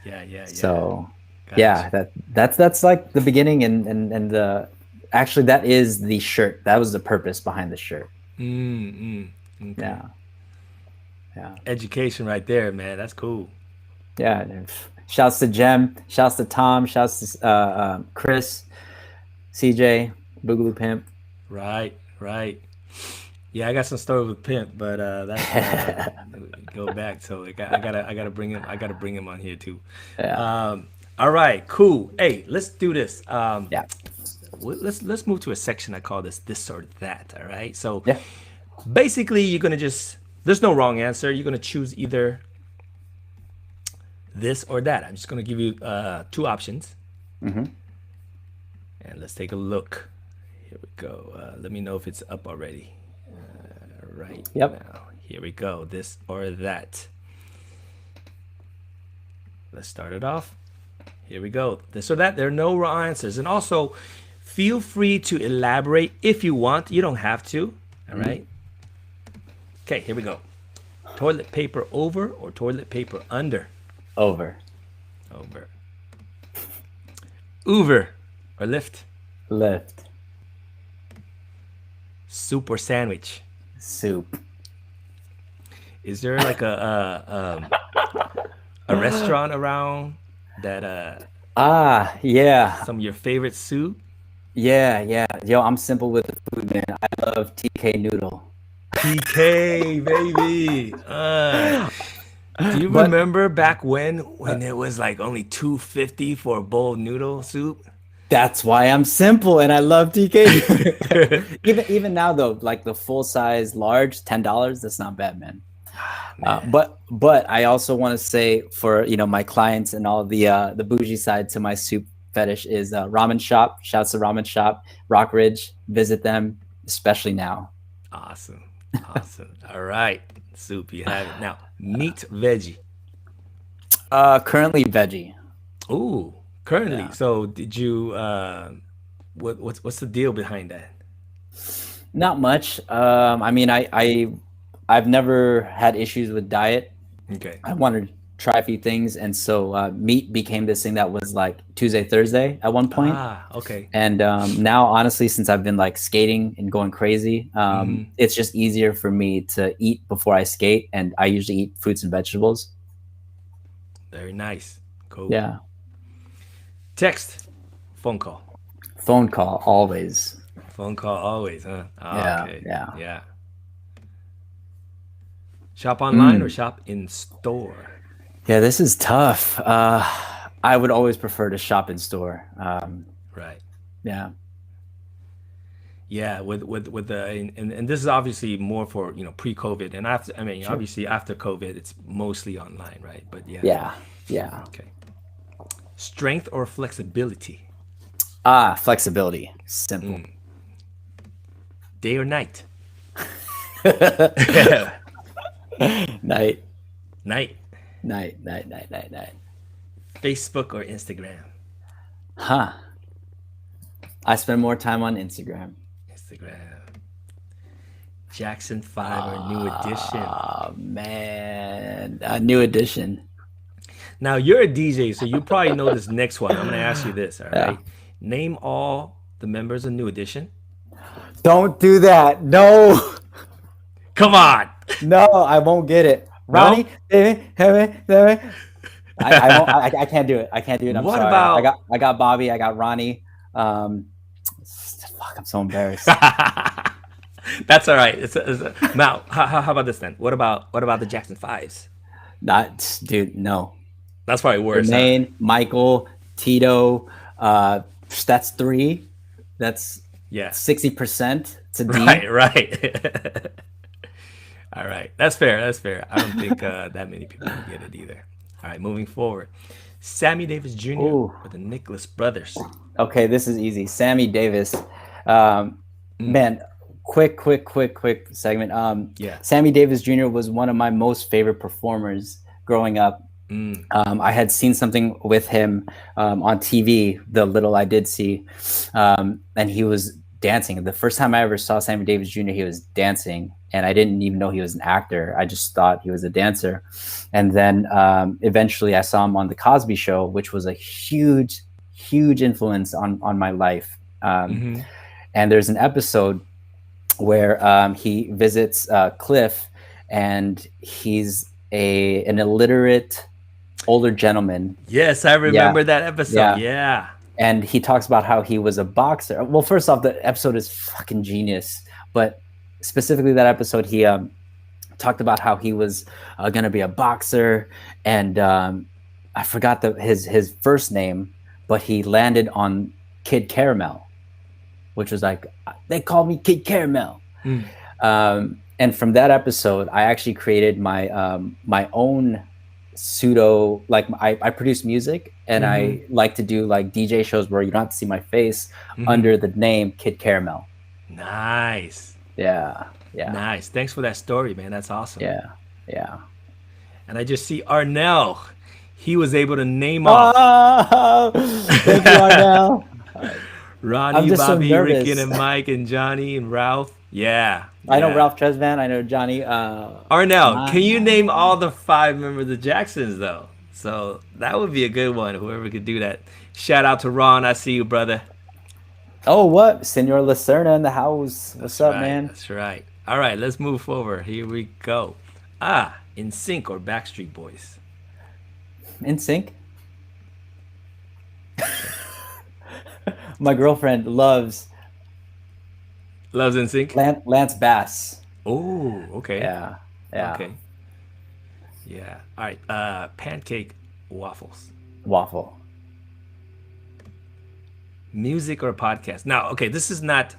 Yeah. So gotcha. Yeah, that's like the beginning, and the actually that is the shirt. That was the purpose behind the shirt. Okay. Yeah. Education right there, man. That's cool. Yeah. Shouts to Jem. Shouts to Tom. Shouts to Chris, CJ, Boogaloo Pimp. Right. Yeah, I got some story with Pimp, but that's go back. So I gotta bring him. I gotta bring him on here too. Yeah. All right, cool. Hey, let's do this. Yeah. Let's move to a section I call this or that. All right. So yeah. Basically, you're gonna there's no wrong answer. You're gonna choose either this or that. I'm just gonna give you 2 options. And let's take a look. Here we go. Let me know if it's up already. Right. Yep. Now. Here we go. This or that. Let's start it off. Here we go. This or that. There are no wrong answers. And also, feel free to elaborate if you want. You don't have to. All right. Okay, here we go. Toilet paper over or toilet paper under? Over. Over. Uber or Lyft? Lift. Soup or sandwich? Soup. Is there like a restaurant around that Ah, yeah. some of your favorite soup? Yeah, yeah. Yo, I'm simple with the food, man. I love TK noodle. TK baby. Do you But remember back when it was like only 250 for a bowl of noodle soup? that's why I'm simple and I love TK. Even now though, like the full size large, $10, that's not bad, man. Man. But I also want to say for my clients and all the bougie side to my soup fetish is ramen shop. Shouts to ramen shop, Rock Ridge. Visit them, especially now. Awesome. Awesome. All right. Soup, you have it. Now, meat, veggie. Currently veggie. Ooh, currently. Yeah. So did you what's the deal behind that? Not much. I mean, I've never had issues with diet. Okay. I wanted to try a few things, and so meat became this thing that was like Tuesday, Thursday at one point. Ah, okay. And now, honestly, since I've been like skating and going crazy, it's just easier for me to eat before I skate, and I usually eat fruits and vegetables. Very nice. Cool. Yeah, Text, phone call. phone call always. Phone call always, huh? Yeah, Okay. yeah. Yeah. Shop online or shop in store? Yeah, this is tough. I would always prefer to shop in store. Right. Yeah, Yeah, with the and this is obviously more for pre-COVID and after. I mean, sure. obviously after COVID, it's mostly online, right? But yeah. Yeah, yeah. Okay. Strength or flexibility? Flexibility. Simple. Day or night? Night, Night. night. Facebook or Instagram? Huh. I spend more time on Instagram. Instagram. Jackson 5 or New Edition? Oh man, a new edition. Now you're a DJ, so you probably know this next one. I'm gonna ask you this, all Yeah. right? Name all the members of New Edition. Don't do that. No, Come on. no, I won't get it. No? Ronnie, I won't. I can't do it. I can't do it. I'm What sorry. about- I got Bobby. I got Ronnie. Fuck, I'm so embarrassed. That's all right. Now, how about this then? What about the Jackson Fives? Not, dude. No. That's probably worse. Huh? Jermaine, Michael, Tito. That's 3. That's Yeah. 60%. It's a D. Right. All right. That's fair. I don't think that many people will get it either. All right, moving forward. Sammy Davis Jr. Ooh. or the Nicholas Brothers? Okay, this is easy. Sammy Davis. Man, quick segment. Yeah. Sammy Davis Jr. was one of my most favorite performers growing up. I had seen something with him on TV, the little I did see, and he was dancing. The first time I ever saw Sammy Davis Jr., he was dancing, and I didn't even know he was an actor. I just thought he was a dancer. And then eventually I saw him on The Cosby Show, which was a huge influence on my life. And there's an episode where he visits Cliff, and he's an illiterate older gentleman. Yes, I remember that episode. Yeah. And he talks about how he was a boxer. Well, first off, the episode is fucking genius. But specifically that episode, he talked about how he was going to be a boxer. And I forgot his first name, but he landed on Kid Caramel, which was like, they called me Kid Caramel. And from that episode, I actually created my my own pseudo, like I produce music, and I like to do like DJ shows where you don't have to see my face under the name Kid Caramel. Nice. Yeah. Nice. Thanks for that story, man. That's awesome. Yeah. And I just see Arnell. He was able to name off. Oh, thank you, Arnell. I'm Ronnie, just so Bobby, Ricky, nervous. and Mike, and Johnny, and Ralph. Yeah, I know yeah. Ralph Tresvant. I know Johnny. Arnell, can you name Man. all the five members of the Jacksons, though? So that would be a good one, whoever could do that. Shout out to Ron. I see you, brother. Oh, what? Senor Lacerna in the house. What's That's up, right. man? That's right. All right, let's move forward. Here we go. In Sync or Backstreet Boys? In sync. My girlfriend loves Loves In Sync? Lance Bass. Oh, okay. Yeah, yeah. Okay. Yeah. All right. Pancake waffles. Waffle. Music or podcast? Now, okay, this is not.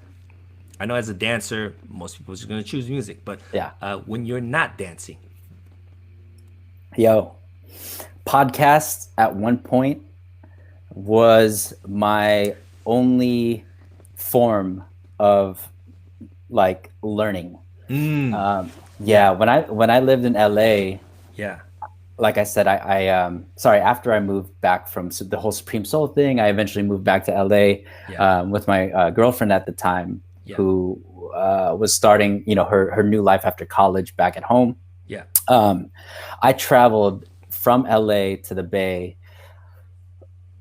I know as a dancer, most people are going to choose music, but Yeah. when you're not dancing, Yo, podcast at one point was my only form of like learning. Yeah, when I lived in LA, yeah, like I said, sorry, after I moved back from the whole Supreme Soul thing, I eventually moved back to LA yeah, with my girlfriend at the time, yeah, who was starting, her new life after college back at home. yeah. I traveled from LA to the Bay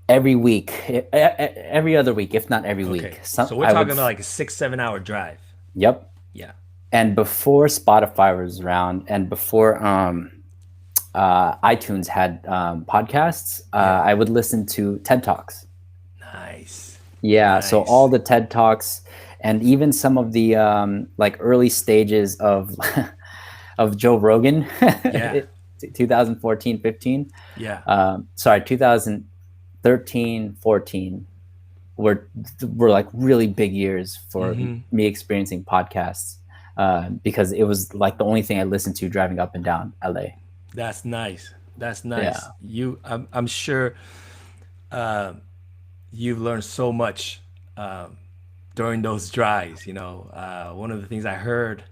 every week, every other week, if not every Okay, week. so we're talking about like a 6-7 hour drive. Yep. Yeah, And before Spotify was around, and before iTunes had podcasts, I would listen to TED Talks. nice. Yeah, so Nice. all the TED Talks, and even some of the like early stages of of Joe Rogan, Yeah, 2014, 15. yeah. Sorry, 2013, 14 were like really big years for me experiencing podcasts, because it was like the only thing I listened to driving up and down LA. That's nice. That's nice. Yeah. I'm sure you've learned so much during those drives. One of the things I heard,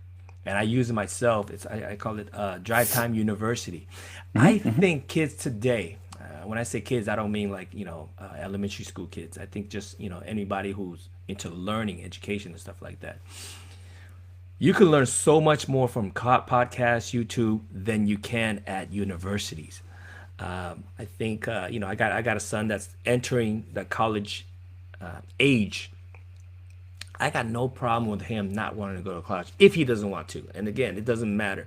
and I use it myself, I call it Drive Time University. I think kids today, when I say kids, I don't mean like elementary school kids. I think just anybody who's into learning, education, and stuff like that. You can learn so much more from podcasts, YouTube, than you can at universities. I think I got a son that's entering the college age. I got no problem with him not wanting to go to college if he doesn't want to. And again, it doesn't matter.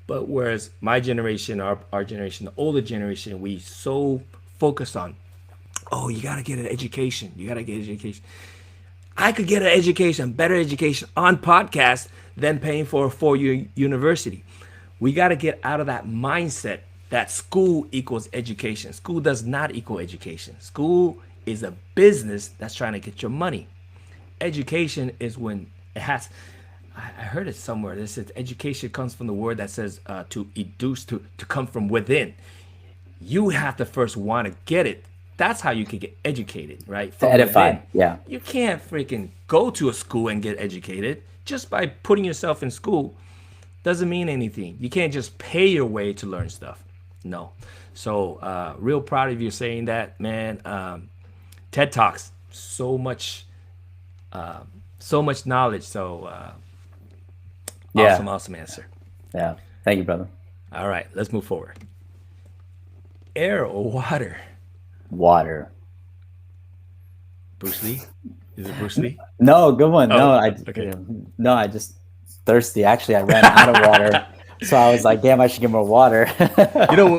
But whereas my generation, our generation, the older generation, we so focus on, oh, you gotta get an education. You gotta get an education. I could get an education, better education on podcast than paying for a 4-year university. We got to get out of that mindset that school equals education. School does not equal education. School is a business that's trying to get your money. Education is when it has. I heard it somewhere. This says education comes from the word that says to educe, to come from within. You have to first want to get it. That's how you can get educated, right? To From edify. within. Yeah. You can't freaking go to a school and get educated. Just by putting yourself in school doesn't mean anything. You can't just pay your way to learn stuff. No. So real proud of you saying that, man. TED Talks, so much knowledge. So Yeah. awesome answer. Yeah. Thank you, brother. All right, let's move forward. Air or water? Water. Bruce Lee? Is it Bruce Lee? No, good one. Oh, Okay. No, I just thirsty. Actually, I ran out of water. So I was like, damn, I should get more water.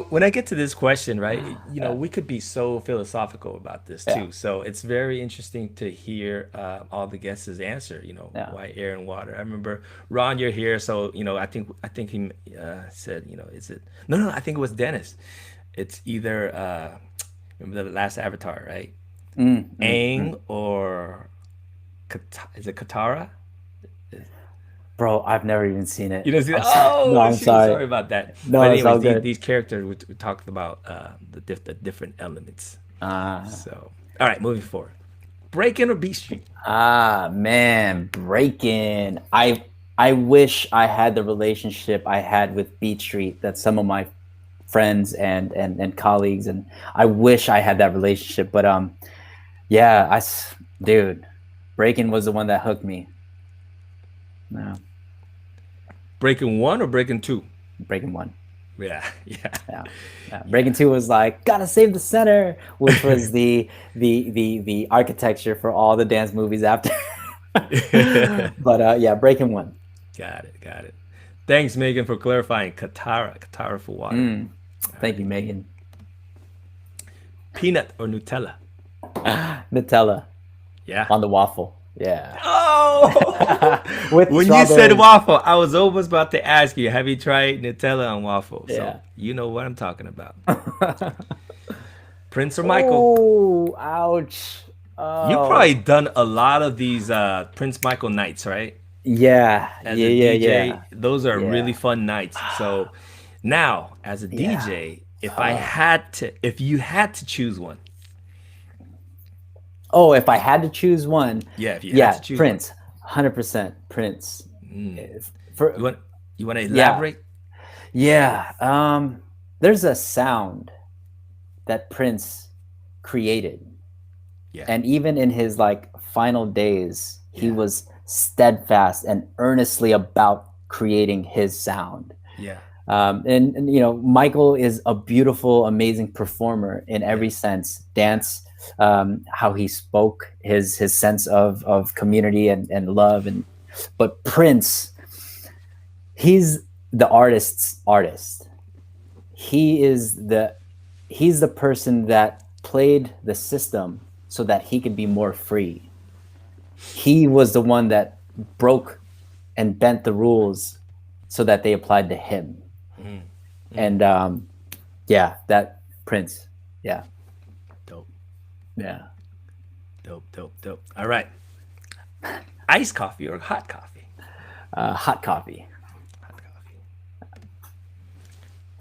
When I get to this question, right, we could be so philosophical about this too. Yeah. So it's very interesting to hear all the guests' answer, Yeah. why air and water. I remember, Ron, you're here. So, I think he said, is it, no, I think it was Dennis. It's either, remember the last Avatar, right? Aang or is it Katara? Bro, I've never even seen it. You know, see, I'm shoot, sorry. sorry about that. No, But it's all anyways, good. these characters we talked about the different elements. Ah, So, all right, moving forward. Break-In or Beat Street? man, Breakin. I wish I had the relationship I had with Beat Street that some of my friends and colleagues, and I wish I had that relationship. But yeah, Dude, Breakin was the one that hooked me. Yeah, Breaking one or breaking two? Breakin one. Yeah, yeah, Yeah. Yeah. yeah. Breaking two was like, gotta save the center, which was the architecture for all the dance movies after. But yeah, Breaking one. Got it, got it. Thanks, Megan, for clarifying. Katara for water. All Thank right. you, Megan. Peanut or Nutella? Nutella Yeah. on the waffle. Yeah. Oh, With when you said strawberries. waffle, I was almost about to ask you, have you tried Nutella on waffle? So Yeah. you know what I'm talking about. Prince or Michael? Oh, ouch. You Oh, probably done a lot of these Prince Michael nights, right? yeah. As Yeah, a yeah, DJ, yeah. those are really Yeah. fun nights. So now, as a Yeah. DJ, if you had to choose one, Oh, if I had to choose one, yeah, if you had yeah, to choose one, Prince. 100% Prince. For you want you want to yeah. elaborate? Yeah. There's a sound that Prince created. Yeah, And even in his like final days, he yeah, was steadfast and earnestly about creating his sound. yeah, And you know, Michael is a beautiful, amazing performer in yeah, every sense. Dance, how he spoke, his sense of community and love, and but Prince, he's the artist's artist. He is he's the person that played the system so that he could be more free. He was the one that broke and bent the rules so that they applied to him. And yeah, that Prince. Yeah, dope, yeah. dope. All right, iced coffee or hot coffee? Hot coffee. Hot coffee.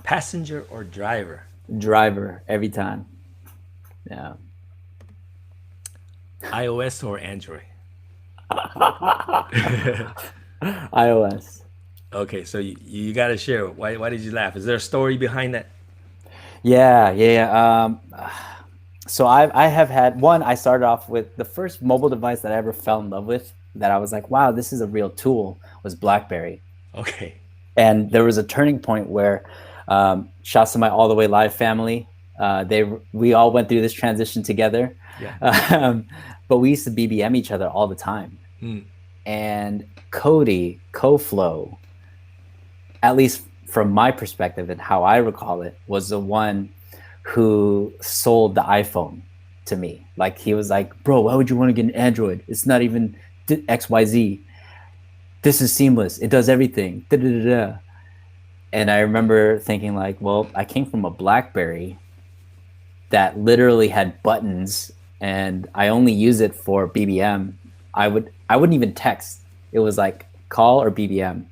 Passenger or driver? Driver every time. Yeah. iOS or Android? iOS. Okay, so you got to share. Why did you laugh? Is there a story behind that? Yeah, yeah. So I have had one. I started off with the first mobile device that I ever fell in love with. That I was like, wow, this is a real tool. Was BlackBerry. Okay. And there was a turning point where, shouts to my All the Way Live family. We all went through this transition together. Yeah. But we used to BBM each other all the time. And Cody Koflow, at least from my perspective and how I recall it, was the one who sold the iPhone to me. Like he was like, bro, why would you want to get an Android? It's not even XYZ. This is seamless. It does everything. Da-da-da-da. And I remember thinking like, well, I came from a BlackBerry that literally had buttons and I only use it for BBM. I wouldn't even text. It was like call or BBM.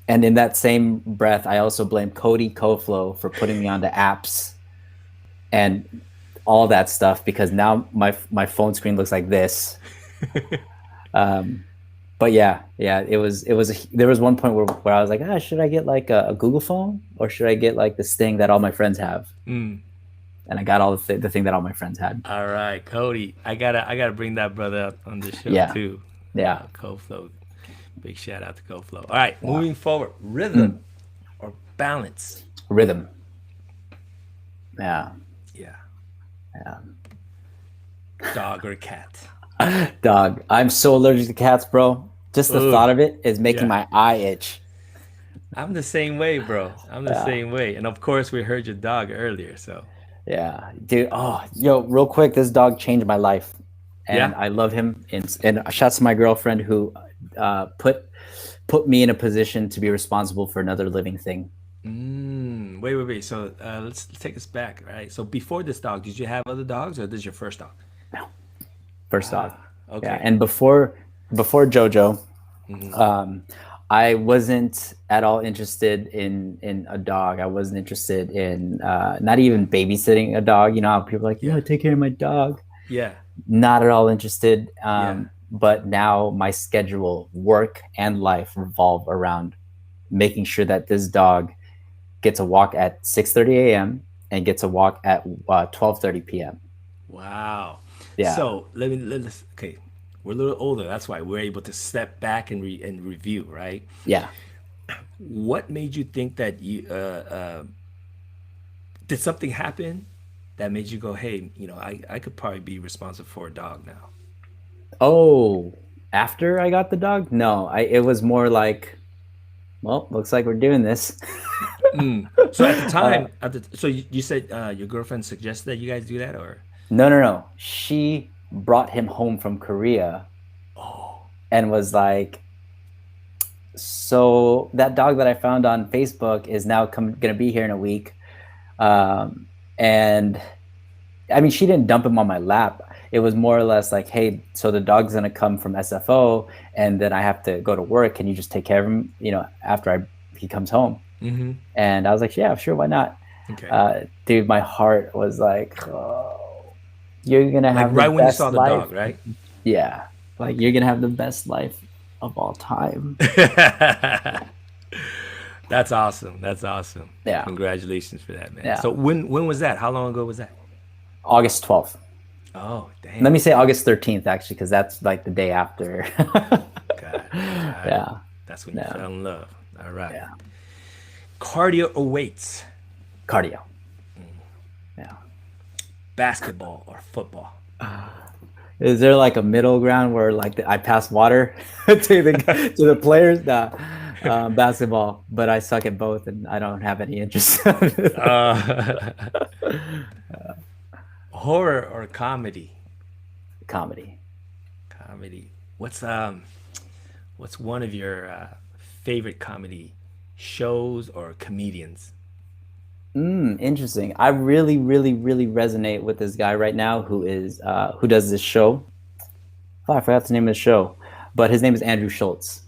And in that same breath, I also blame Cody Koflow for putting me onto apps and all that stuff because now my phone screen looks like this. But yeah, there was one point where I was like, should I get like a Google phone or should I get like this thing that all my friends have? And I got all the thing that all my friends had. All right, Cody. I gotta bring that brother up on the show too. Yeah. CoFlow. Big shout out to CoFlow. All right, moving forward. Rhythm or balance? Rhythm. Yeah. Yeah. Yeah. Dog or cat? Dog. I'm so allergic to cats, bro. Just the thought of it is making my eye itch. I'm the same way, bro. I'm the same way. And of course, we heard your dog earlier, so. Yeah, dude. Oh, yo, real quick, this dog changed my life, and I love him. And shouts to my girlfriend who put me in a position to be responsible for another living thing. Wait. So let's take us back, right? So before this dog, did you have other dogs, or this is your first dog? No, first dog. Okay. Yeah, and before JoJo, I wasn't at all interested in a dog. I wasn't interested in not even babysitting a dog. You know how people are like, yeah, take care of my dog. Yeah. Not at all interested. But now my schedule, work and life revolve around making sure that this dog gets a walk at 6:30 a.m. and gets a walk at 12:30 p.m. Wow. Yeah. So let's okay. We're a little older. That's why we're able to step back and review, right? Yeah. What made you think that you did something happen that made you go, hey, I could probably be responsible for a dog now. Oh, after I got the dog? No, it was more like, well, looks like we're doing this. So at the uh, time, so you said your girlfriend suggested that you guys do that, or no, no, no. She brought him home from Korea and was like, so that dog that I found on Facebook is now gonna be here in a week. And I mean, she didn't dump him on my lap. It was more or less like, hey, so the dog's gonna come from SFO, and then I have to go to work. Can you just take care of him, after he comes home? And I was like, yeah, sure, why not? okay, Dude, my heart was like, oh, you're gonna like have the right when you best saw the life. dog, right? Yeah, like you're gonna have the best life of all time. That's awesome. That's awesome. Yeah, Congratulations for that, man. yeah. So when was that? How long ago was that? August 12th. Oh, Let damn. me say August 13th, actually, because that's like the day after. Got it. Got it. Yeah, That's when you yeah, fell in love. All right. yeah. Cardio or weights? Cardio. Yeah. Basketball or football? Is there like a middle ground where like I pass water to the players? Nah, basketball, but I suck at both, and I don't have any interest. Uh, horror or comedy? Comedy. Comedy. What's one of your favorite comedy shows or comedians? Interesting. I really, really, really resonate with this guy right now who does this show. Oh, I forgot the name of the show, but his name is Andrew Schultz.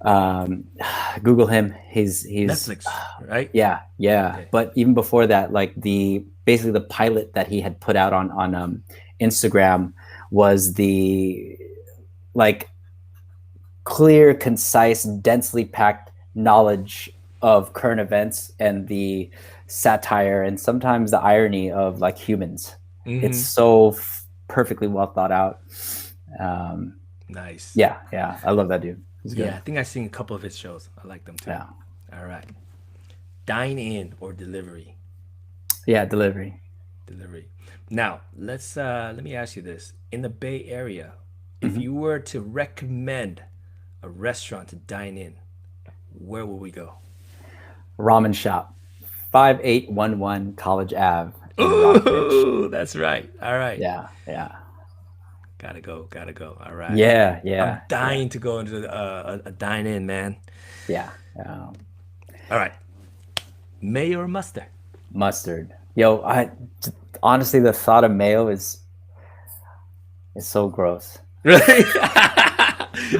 Um, Google him. He's Netflix, right? yeah, yeah. Okay. But even before that, like basically the pilot that he had put out on Instagram was the like clear, concise, densely packed knowledge of current events and the satire and sometimes the irony of like humans. It's so perfectly well thought out. Nice. Yeah, yeah. I love that dude. He's Yeah, good. I think I've seen a couple of his shows. I like them too. Yeah. All right. Dine in or delivery? Yeah, delivery. Delivery. Now, let me ask you this. In the Bay Area, if you were to recommend a restaurant to dine in, where would we go? Ramen shop. 5811 College Ave in Rockbridge. Ooh, that's right. All right. Yeah, yeah. Gotta go. Gotta go. All right. Yeah, I'm yeah. dying to go into a dine in, man. Yeah. All right. Mayo or mustard? Mustard. Yo, honestly the thought of mayo is so gross. Really?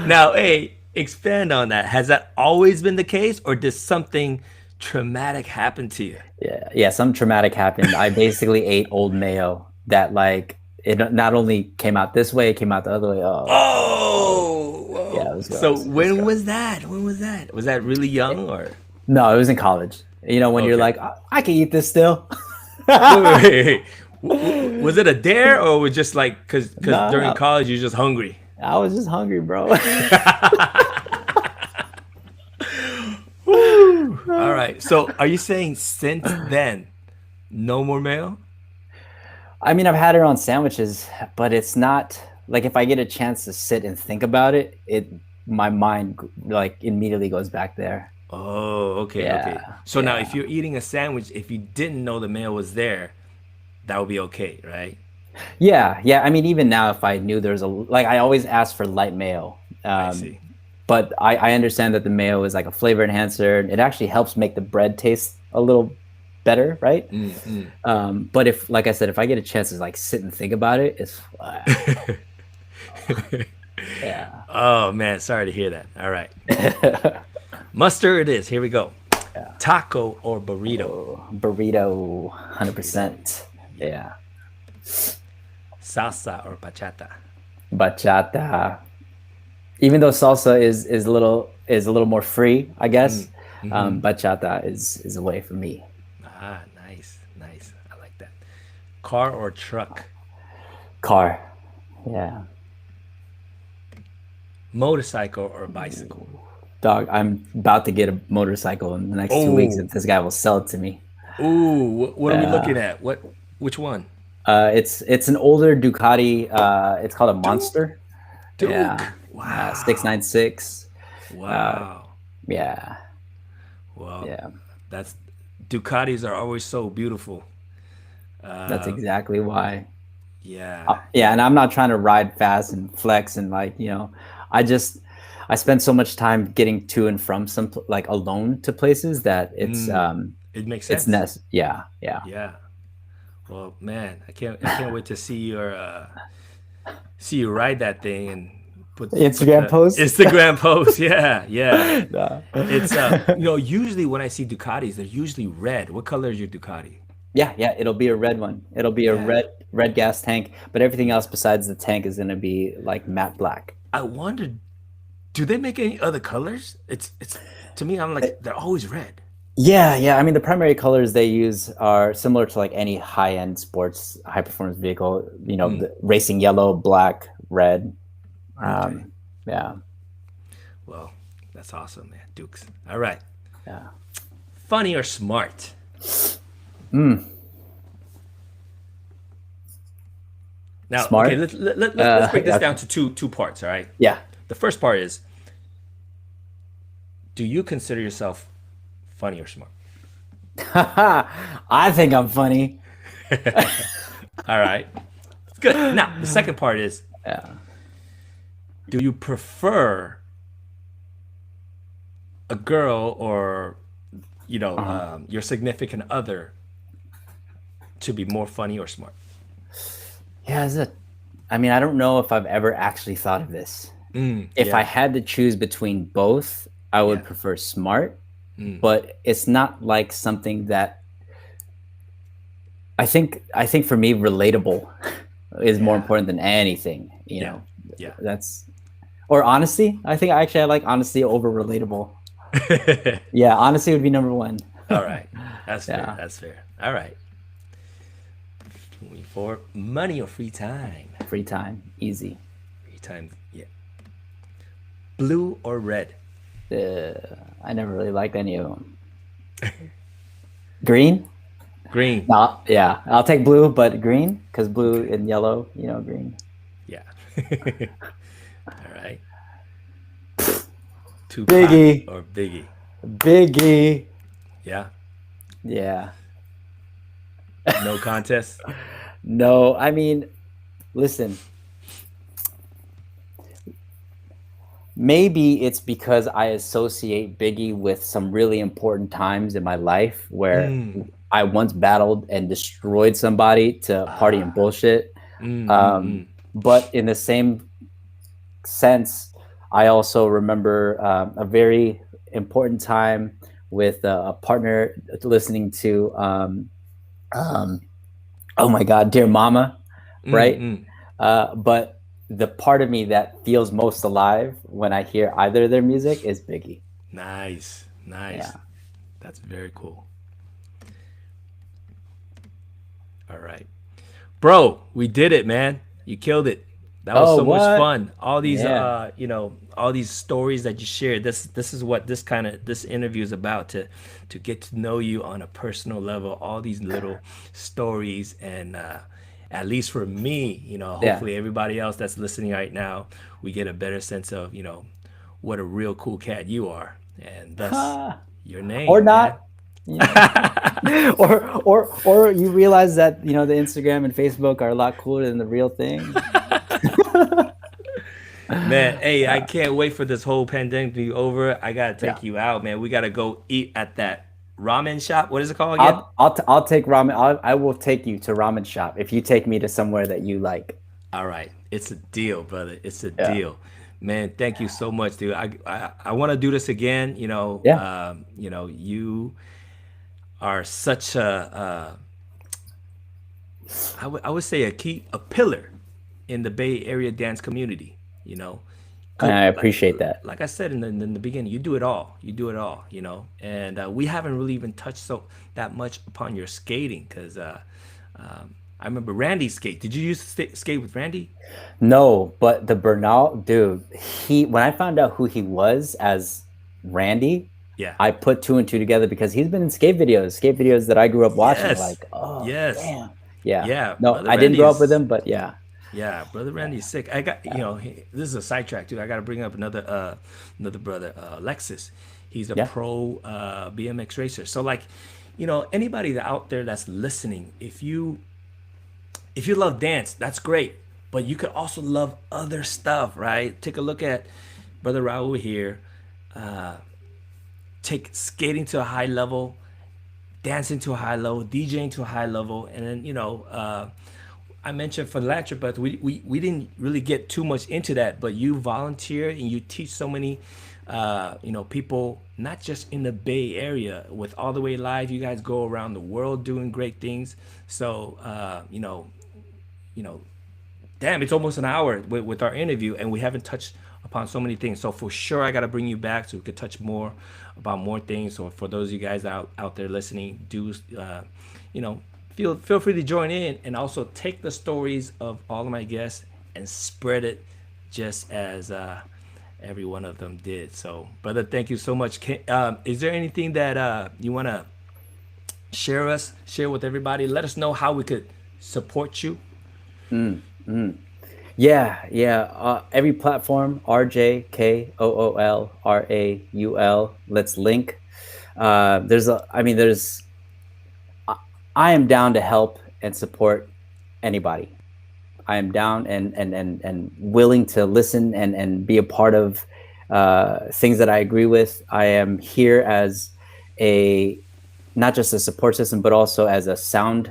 Now, hey, expand on that. Has that always been the case, or did something traumatic happen to you? Yeah, yeah, some traumatic happened. I basically ate old mayo that like it not only came out this way, it came out the other way. Oh, Oh, yeah, it whoa. was So gross. It was when gross. was that? When was that? Was that really young or? No, it was in college. When you're Okay. like, I can eat this still. Wait. Was it a dare or was just like because No, during no, college you're just hungry? I was just hungry, bro. All right. So are you saying since then, no more mayo? I mean, I've had it on sandwiches, but it's not like if I get a chance to sit and think about it, my mind like immediately goes back there. Oh, okay, okay. Yeah, So now if yeah, you're eating a sandwich, if you didn't know the mayo was there, that would be okay, right? yeah, yeah. I mean, even now, if I knew there's I always ask for light mayo. I see. But I understand that the mayo is like a flavor enhancer. It actually helps make the bread taste a little better, right? But if, like I said, if I get a chance to like sit and think about it, it's yeah. Oh man, sorry to hear that. All right. Mustard it is. Here we go. Taco or burrito? Burrito, 100%. Yeah. Salsa or bachata? Bachata. Even though salsa is a little more free, I guess. Bachata is a way for me. Ah, nice, nice. I like that. Car or truck? Car. Yeah. Motorcycle or bicycle? Dog, I'm about to get a motorcycle in the next 2 weeks Oh, if this guy will sell it to me. ooh, what are we looking Yeah. at? Which one? It's an older Ducati. It's called a Duke. Monster. Yeah. Duke. Yeah. Wow. 696. Uh, Wow. yeah. Well, Yeah. that's Ducatis are always so beautiful. That's exactly why. Yeah, Yeah, yeah. and I'm not trying to ride fast and flex and I just I spend so much time getting to and from like alone to places that It makes it's sense. yeah, yeah. Yeah. Well, man, I can't wait to see you ride that thing and put Instagram the post. Instagram post. Yeah, yeah. No. It's usually when I see Ducatis, they're usually red. What color is your Ducati? Yeah, yeah, it'll be a red one. It'll be a Yeah. red gas tank, but everything Yeah. else besides the tank is gonna be like matte black. I wondered, do they make any other colors? It's to me, I'm like they're always red. Yeah, yeah. I mean, the primary colors they use are similar to like any high-end sports, high-performance vehicle. The racing yellow, black, red. Okay. Um, yeah, Well, that's awesome, man. Dukes. All right. yeah. Funny or smart? Mm, Now, okay, smart. let's break this Okay. down to two parts, all right? Yeah. The first part is, do you consider yourself funny or smart? I think I'm funny. All right. Good. Now, the second part is, Yeah. do you prefer a girl or, Uh-huh. your significant other to be more funny or smart? Yeah, I mean, I don't know if I've ever actually thought of this. If I Yeah. had to choose between both, I would Yeah. prefer smart, but it's not like something that I think for me relatable is more Yeah. important than anything, Yeah. Yeah. That's or honesty. I like honesty over relatable. Yeah, honesty would be number one. All right. That's fair. Yeah. That's fair. All right. Moving forward, money or free time? Free time, easy. Free time. Yeah. Blue or red? I never really liked any of them. Green? Green. No, yeah, I'll take blue, but green because blue Okay. and yellow, green. Yeah. All right. Tupac Biggie, or Biggie? Biggie. Yeah. Yeah. No contest. No, I mean, listen, maybe it's because I associate Biggie with some really important times in my life where I once battled and destroyed somebody to party and bullshit. But in the same sense, I also remember a very important time with a partner listening to, oh my God, Dear Mama, right? But the part of me that feels most alive when I hear either of their music is Biggie. Nice. Nice. Yeah. That's very cool. All right. Bro, we did it, man. You killed it. That was Oh, so much what? fun. All these Yeah. all these stories that you shared. This is what this interview is about, to get to know you on a personal level. All these little stories, and at least for me, Yeah. hopefully everybody else that's listening right now, we get a better sense of, what a real cool cat you are, and thus your Or name, man. not. Or you realize that the Instagram and Facebook are a lot cooler than the real thing. Man, hey, I can't wait for this whole pandemic to be over. I gotta Yeah. take you out, man. We gotta go eat at that ramen shop. What is it called again? I'll take ramen. I will take you to ramen shop if you take me to somewhere that you like. All right, it's a deal, brother. It's a Yeah. deal, man. Thank you so much, dude. I want to do this again. Yeah. You are such I would say a pillar in the Bay Area dance community. And I Like appreciate that. like I said in the beginning, you do it all. You do it all. And we haven't really even touched that much upon your skating, because I remember Randy skate. Did you used to skate with Randy? No, but the Bernal dude, he when I found out who he was as Randy, Yeah. I put two and two together because he's been in skate videos that I grew up watching. Yes. Like, oh Yes. damn, yeah. Yeah. No, Brother I didn't Randy grow up with is. him, but yeah, Yeah, brother Randy's sick. I got this is a sidetrack too. I got to bring up another brother, Lexus. He's a yeah, pro BMX racer. So like, anybody out there that's listening, if you love dance, that's great. But you could also love other stuff, right? Take a look at brother Raul here. Take skating to a high level, dancing to a high level, DJing to a high level, and then I mentioned philanthropist. We didn't really get too much into that, but you volunteer and you teach so many people, not just in the Bay Area. With All the Way Live, you guys go around the world doing great things. So you know damn, it's almost an hour with our interview, and we haven't touched upon so many things. So for sure, I got to bring you back so we could touch more about more things. So for those of you guys out there listening, do you know feel free to join in, and also take the stories of all of my guests and spread it just as every one of them did. So, brother, thank you so much. Is there anything that you want to share with everybody? Let us know how we could support you. yeah. Every platform, RJKoolRaul. Let's link. There's I am down to help and support anybody. I am down and willing to listen and be a part of things that I agree with. I am here as a not just a support system, but also as a sound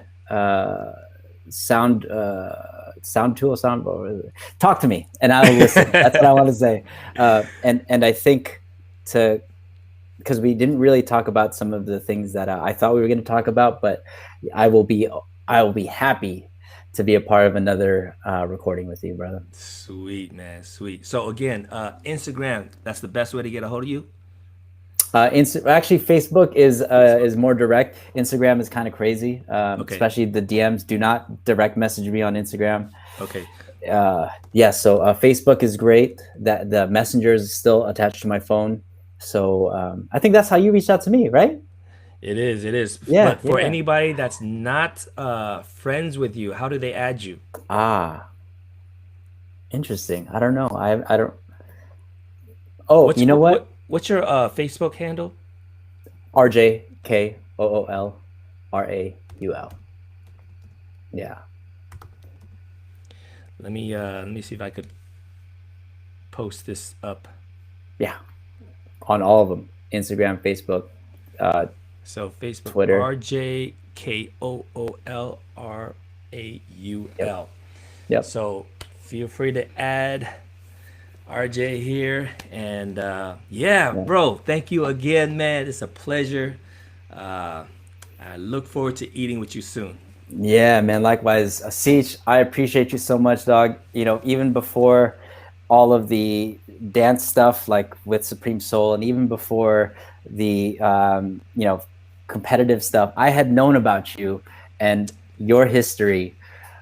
sound tool. Talk to me, and I'll listen. That's what I want to say. And I think to because we didn't really talk about some of the things that I thought we were going to talk about, but I will be happy to be a part of another recording with you, brother. Sweet, man, sweet. So again, Instagram, that's the best way to get a hold of you. Actually, Facebook is Facebook. more direct. Instagram is kind of crazy, Okay. especially the DMs. Do not direct message me on Instagram. Okay. Yeah, so Facebook is great. That the messenger is still attached to my phone. So I think that's how you reached out to me, right? It is. It is. Yeah, But for yeah. anybody that's not friends with you, how do they add you? Ah, interesting. I don't know. I don't. Oh, What's you know what? what's your Facebook handle? RJKoolRaul. Yeah. Let me see if I could post this up. Yeah. On all of them. Instagram, Facebook, uh, So Facebook, Twitter. Yep. RJKoolRaul. Yep. So feel free to add RJ here, and yeah, Yeah. bro, thank you again, man. It's a pleasure. Uh, I look forward to eating with you soon. Yeah, man. Likewise, Asich, I appreciate you so much, dog. You know, even before all of the dance stuff, like with Supreme Soul, and even before the competitive stuff, I had known about you and your history.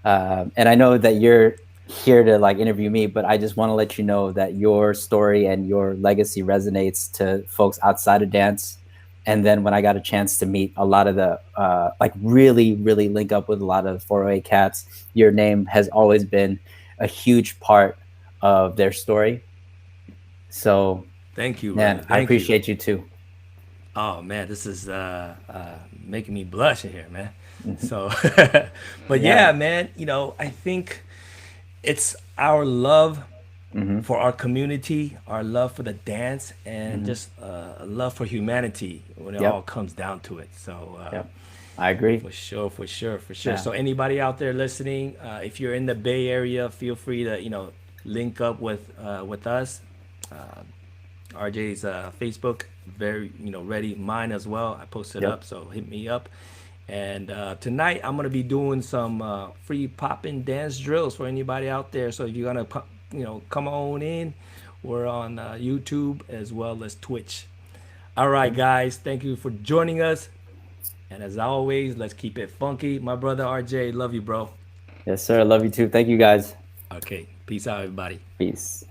And I know that you're here to like interview me, but I just want to let you know that your story and your legacy resonates to folks outside of dance. And then when I got a chance to meet a lot of the like really link up with a lot of 408 cats, your name has always been a huge part of their story. So Thank you, brother. man, I Thank you. appreciate you too. Oh man, this is making me blush in here, man. So, but Yeah. yeah, man, I think it's our love Hmm. for our community, our love for the dance, and Hmm. just a love for humanity when it all Yep. comes down to it. So, Yep. I agree. for sure, for sure, for sure. Yeah. So, anybody out there listening, if you're in the Bay Area, feel free to link up with us. RJ's Facebook, very ready. Mine as well. I posted Yep. up, so hit me up. And tonight I'm gonna be doing some free popping dance drills for anybody out there. So if you're gonna come on in, we're on YouTube as well as Twitch. All right, guys, thank you for joining us, and And as always, let's keep it funky. My brother RJ, love you, bro. Yes, sir. Love you too. Thank you, guys. Okay, peace out, everybody. Peace.